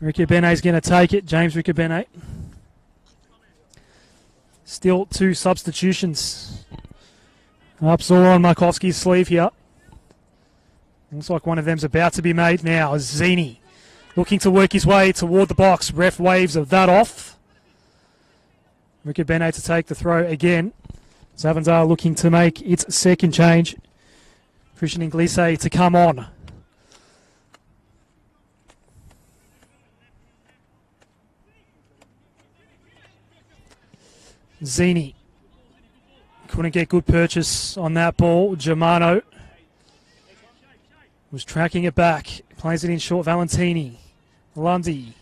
Ricabene is going to take it. James Ricabene. Still two substitutions. Upsall on Markovsky's sleeve here. Looks like one of them's about to be made now. Zini looking to work his way toward the box. Ref waves of that off. Ricabene to take the throw again. Avondale looking to make its second change. Christian Inglise to come on. Zini couldn't get good purchase on that ball. Germano was tracking it back. Plays it in short. Valentini. Lundy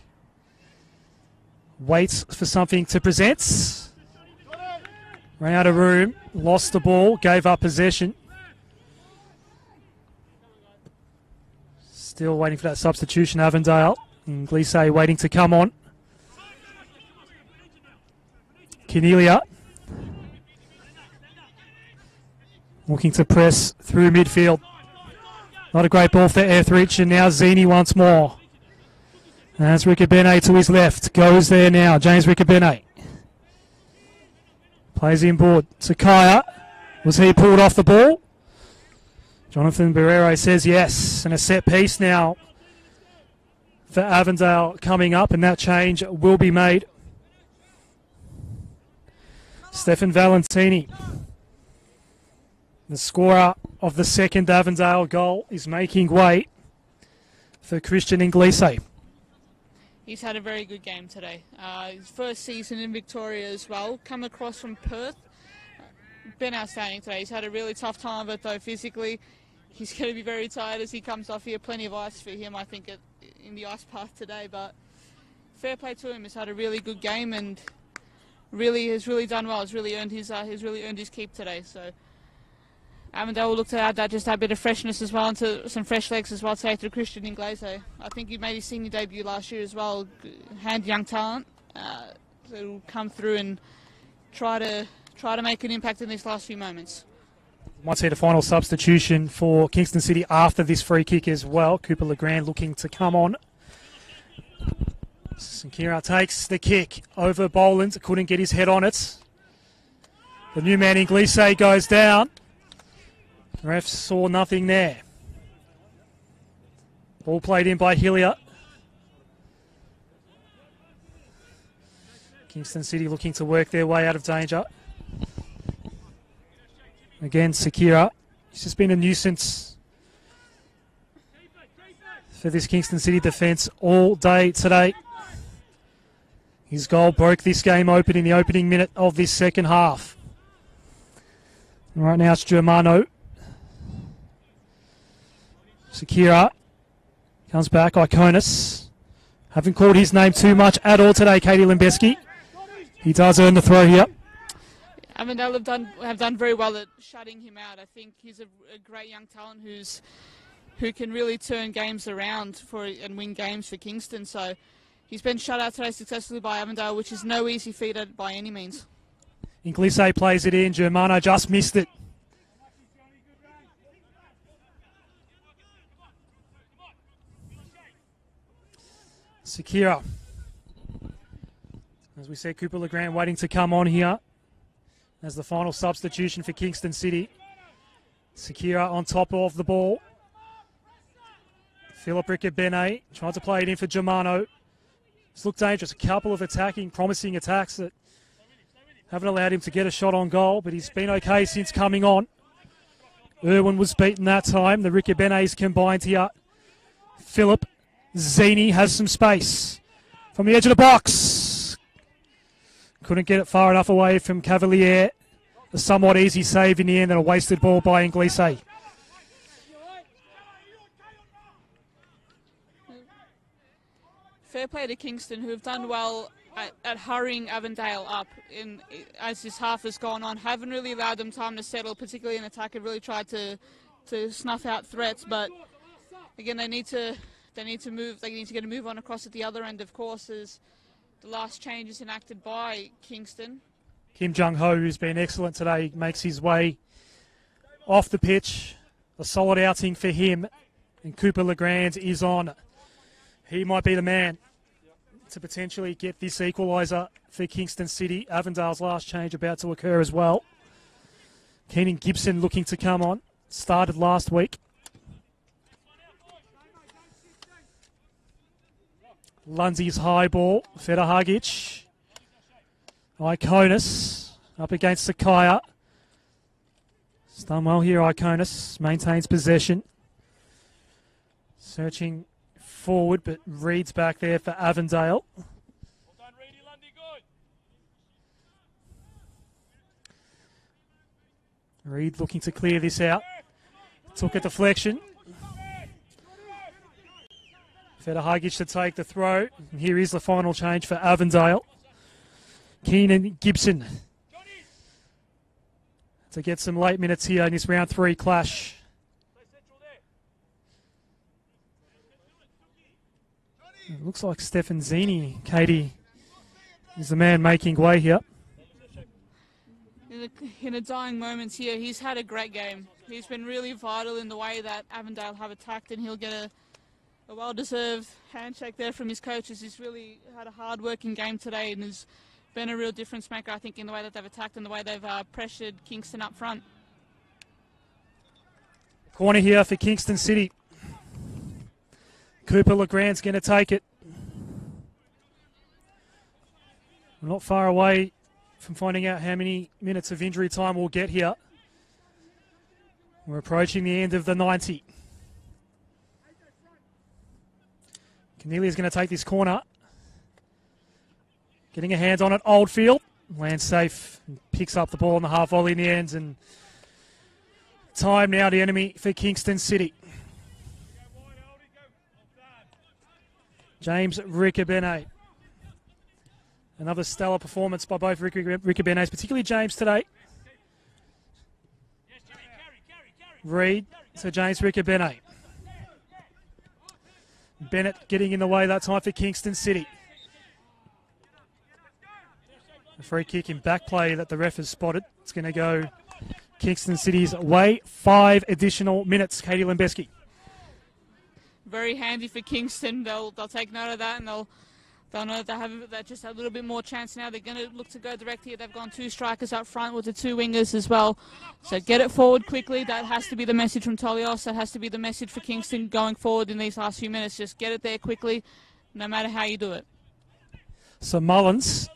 waits for something to present. Ran out of room. Lost the ball. Gave up possession. Still waiting for that substitution, Avondale. Inglise waiting to come on. Keneally looking to press through midfield. Not a great ball for Etheridge, and now Zini once more. That's Ricabene to his left. Goes there now. James Ricabene. Plays inboard. Sakaya. Was he pulled off the ball? Jonathan Barrero says yes. And a set piece now for Avondale coming up, and that change will be made. Stefan Valentini, the scorer of the second Avondale goal, is making way for Christian Inglise. He's had a very good game today. His first season in Victoria as well. Come across from Perth. Been outstanding today. He's had a really tough time of it though physically. he's going to be very tired as he comes off here. Plenty of ice for him, I think, in the ice path today. But fair play to him. He's had a really good game and has really done well. He's really earned his keep today. So Avondale will look to add that bit of freshness as well, into some fresh legs as well today through Christian Inglese. I think he made his senior debut last year as well. Hand young talent that will come through and try to make an impact in these last few moments. Might see the final substitution for Kingston City after this free kick as well. Cooper Legrand looking to come on. Sakira takes the kick over Boland. Couldn't get his head on it. The new man Inglese goes down. Refs saw nothing there. Ball played in by Hillier. Kingston City looking to work their way out of danger. Again, Sakira. He's just been a nuisance for this Kingston City defence all day today. His goal broke this game open in the opening minute of this second half. And right now it's Germano. Sakira comes back. Iconis. Haven't called his name too much at all today, Katie Limbeski. He does earn the throw here. Avondale have done very well at shutting him out. I think he's a great young talent who can really turn games around and win games for Kingston. So he's been shut out today successfully by Avondale, which is no easy feat by any means. Inglese plays it in. Germano just missed it. Sakira. As we said, Cooper Legrand waiting to come on here as the final substitution for Kingston City. Sakira on top of the ball. Philip Riccobene tries to play it in for Germano. It's looked dangerous. A couple of promising attacks that haven't allowed him to get a shot on goal, but he's been okay since coming on. Irwin was beaten that time. The Riccobenes combined here. Philip Zini has some space from the edge of the box. Couldn't get it far enough away from Cavalier. A somewhat easy save in the end and a wasted ball by Inglese. Fair play to Kingston, who have done well at hurrying Avondale up as this half has gone on. Haven't really allowed them time to settle, particularly in attack. Have really tried to snuff out threats, but again, they need to move. They need to get a move on across at the other end, of course, as the last change is enacted by Kingston. Kim Jung-ho, who's been excellent today, makes his way off the pitch. A solid outing for him. And Cooper Legrand is on. He might be the man to potentially get this equaliser for Kingston City. Avondale's last change about to occur as well. Keenan Gibson looking to come on. Started last week. Lundy's high ball. Federhagic. Iconis up against Sakaya. It's done well here, Iconis. Maintains possession. Searching forward, but Reed's back there for Avondale. Reed looking to clear this out. Took a deflection. Federhagic to take the throw. And here is the final change for Avondale. Keenan Gibson to get some late minutes here in this round 3 clash. It looks like Stefan Zini, Katie, is the man making way here. In the dying moments here, he's had a great game. He's been really vital in the way that Avondale have attacked, and he'll get a well-deserved handshake there from his coaches. He's really had a hard-working game today and has been a real difference maker, I think, in the way that they've attacked and the way they've pressured Kingston up front. Corner here for Kingston City. Cooper Legrand's going to take it. We're not far away from finding out how many minutes of injury time we'll get here. We're approaching the end of the 90. Cornelia's going to take this corner. Getting a hand on it. Oldfield lands safe and picks up the ball in the half volley in the end. And Time now the enemy for Kingston City. James Rickabenay. Another stellar performance by both Rickabenays, particularly James today. Reed to James Rickabenay. Bennett getting in the way that time for Kingston City. A free kick in back play that the ref has spotted. It's going to go Kingston City's way. 5 additional minutes. Katie Lembeski. Very handy for Kingston. They'll take note of that, and they'll know that they just have a little bit more chance now. They're going to look to go direct here. They've gone 2 strikers up front with the 2 wingers as well. So get it forward quickly. That has to be the message from Tolios. That has to be the message for Kingston going forward in these last few minutes. Just get it there quickly, no matter how you do it. So Mullins,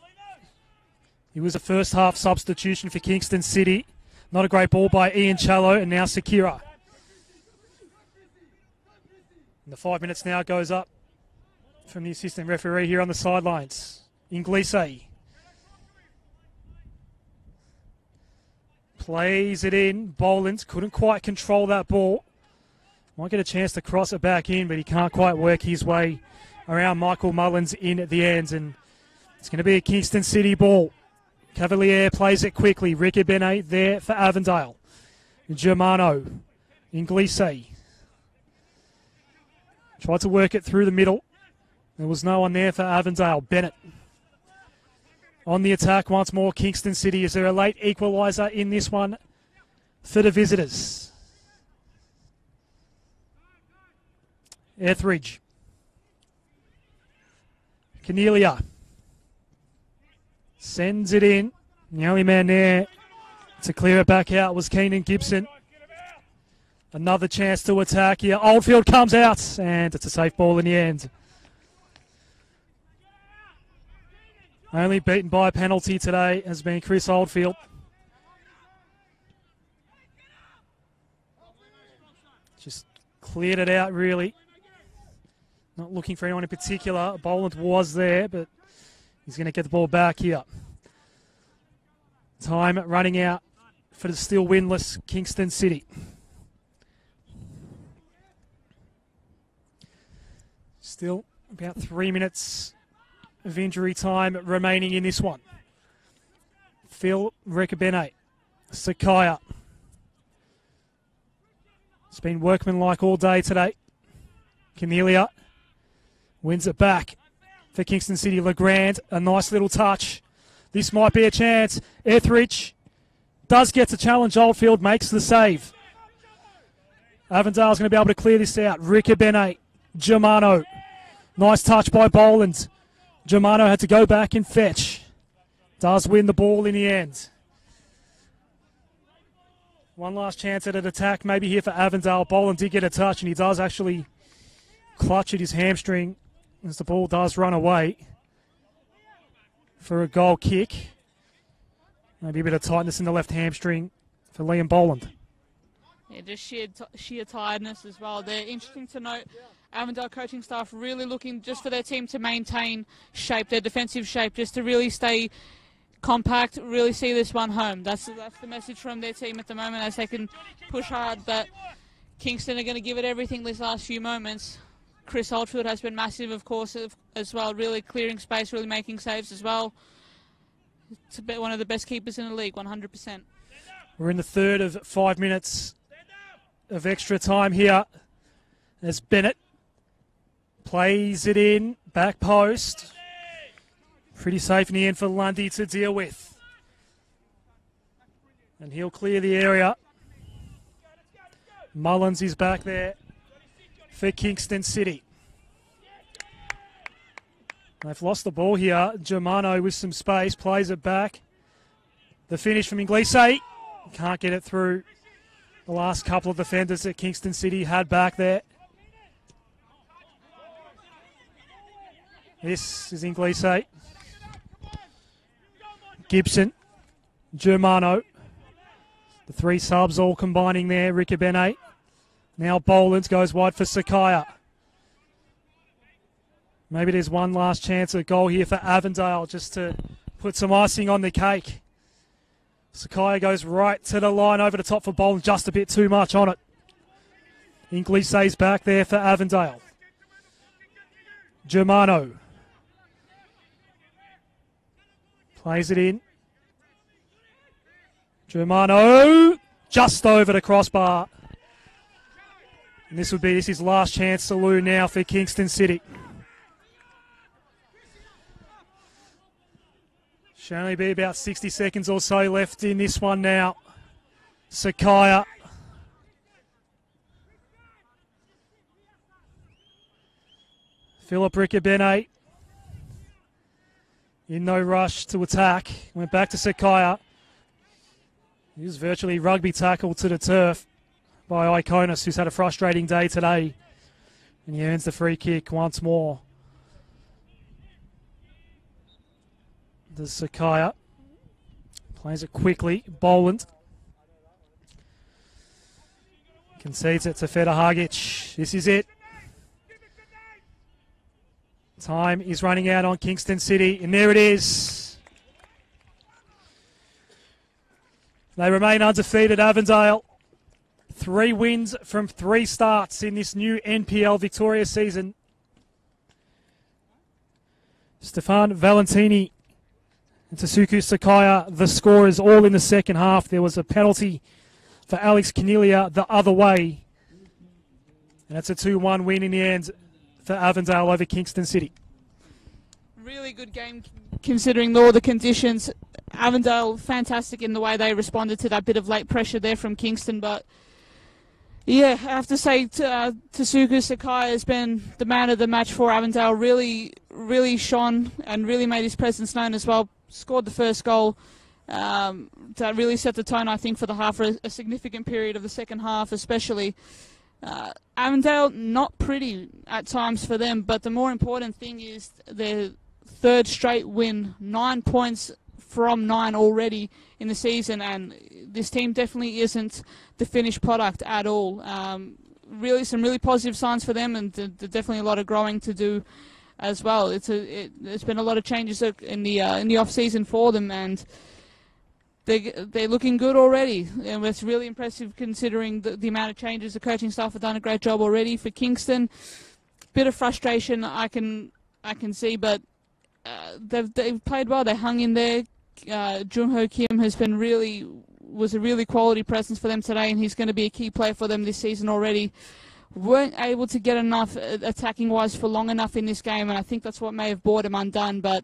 he was a first half substitution for Kingston City. Not a great ball by Ian Challo, and now Sakira. And the 5 minutes now goes up from the assistant referee here on the sidelines. Inglise plays it in. Bolins couldn't quite control that ball. Might get a chance to cross it back in, but he can't quite work his way around Michael Mullins in at the ends. And it's going to be a Kingston City ball. Cavalier plays it quickly. Rickabenay there for Avondale. Germano. Inglise tried to work it through the middle. There was no one there for Avondale. Bennett on the attack once more. Kingston City. Is there a late equaliser in this one for the visitors? Etheridge. Cornelia sends it in. The only man there to clear it back out was Keenan Gibson. Another chance to attack here. Oldfield comes out, and it's a safe ball in the end. Only beaten by a penalty today has been Chris Oldfield. Just cleared it out, really. Not looking for anyone in particular. Boland was there, but he's going to get the ball back here. Time running out for the still winless Kingston City. Still about 3 minutes of injury time remaining in this one. Phil Rickabenay. Sakaya. It's been workmanlike all day today. Cornelia wins it back for Kingston City. Legrand, a nice little touch. This might be a chance. Etheridge does get to challenge Oldfield, makes the save. Avondale's going to be able to clear this out. Rickabenay, Germano. Nice touch by Boland. Germano had to go back and fetch. Does win the ball in the end. One last chance at an attack, maybe here for Avondale. Boland did get a touch, and he does actually clutch at his hamstring as the ball does run away for a goal kick. Maybe a bit of tightness in the left hamstring for Liam Boland. Yeah, just sheer tiredness as well. They're interesting to note. Avondale coaching staff really looking just for their team to maintain shape, their defensive shape, just to really stay compact, really see this one home. That's the message from their team at the moment, as they can push hard. But Kingston are going to give it everything these last few moments. Chris Oldfield has been massive, of course, as well, really clearing space, really making saves as well. It's one of the best keepers in the league, 100%. We're in the third of 5 minutes of extra time here as Bennett plays it in, back post. Pretty safe in the end for Lundy to deal with. And he'll clear the area. Mullins is back there for Kingston City. They've lost the ball here. Germano with some space, plays it back. The finish from Inglise. Can't get it through the last couple of defenders that Kingston City had back there. This is Inglise. Gibson. Germano. The 3 subs all combining there. Rickabenay. Now Boland goes wide for Sakaya. Maybe there's one last chance at a goal here for Avondale just to put some icing on the cake. Sakai goes right to the line, over the top for Boland, just a bit too much on it. Inkley stays back there for Avondale. Germano plays it in. Germano just over the crossbar. And this is his last chance saloon now for Kingston City. Should only be about 60 seconds or so left in this one now. Sakaya. Philip Riccobene. In no rush to attack. Went back to Sakaya. He was virtually rugby tackled to the turf by Iconis, who's had a frustrating day today. And he earns the free kick once more. There's Sakaya. Plays it quickly. Boland. Concedes it to Feta Hagic. This is it. Time is running out on Kingston City, and there it is. They remain undefeated, Avondale. 3 wins from 3 starts in this new NPL Victoria season. Stefan Valentini and Tasuku Sakaya, the scorers all in the second half. There was a penalty for Alex Cornelia the other way. And it's a 2-1 win in the end for Avondale over Kingston City. Really good game considering all the conditions. Avondale, fantastic in the way they responded to that bit of late pressure there from Kingston. But, yeah, I have to say Tasuku Sakai has been the man of the match for Avondale. Really, really shone and really made his presence known as well. Scored the first goal. That really set the tone, I think, for the half, for a significant period of the second half especially. Avondale, not pretty at times for them, but the more important thing is their 3rd straight win. 9 points from 9 already in the season, and this team definitely isn't the finished product at all. Really, some really positive signs for them, and definitely a lot of growing to do as well. There's been a lot of changes in the off season for them, and they're looking good already, and it's really impressive considering the amount of changes. The coaching staff have done a great job already. For Kingston, bit of frustration I can see, but they've played well. They hung in there. Junho Kim was a really quality presence for them today, and he's going to be a key player for them this season already. Weren't able to get enough attacking wise for long enough in this game, and I think that's what may have brought them undone. But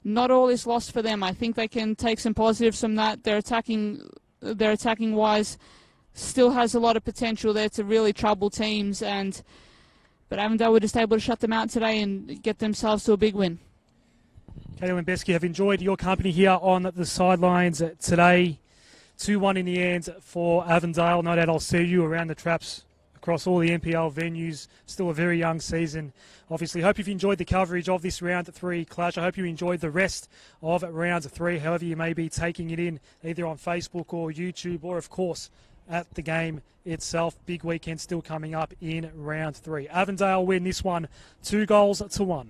not all is lost for them. I think they can take some positives from that. Their attacking wise still has a lot of potential there to really trouble teams, but Avondale were just able to shut them out today and get themselves to a big win. Caitlin Besky, have enjoyed your company here on the sidelines today. 2-1 in the end for Avondale. No doubt I'll see you around the traps across all the NPL venues. Still a very young season. Obviously, hope you've enjoyed the coverage of this round 3 clash. I hope you enjoyed the rest of round 3, however you may be taking it in, either on Facebook or YouTube, or of course at the game itself. Big weekend still coming up in round 3. Avondale win this one 2-1.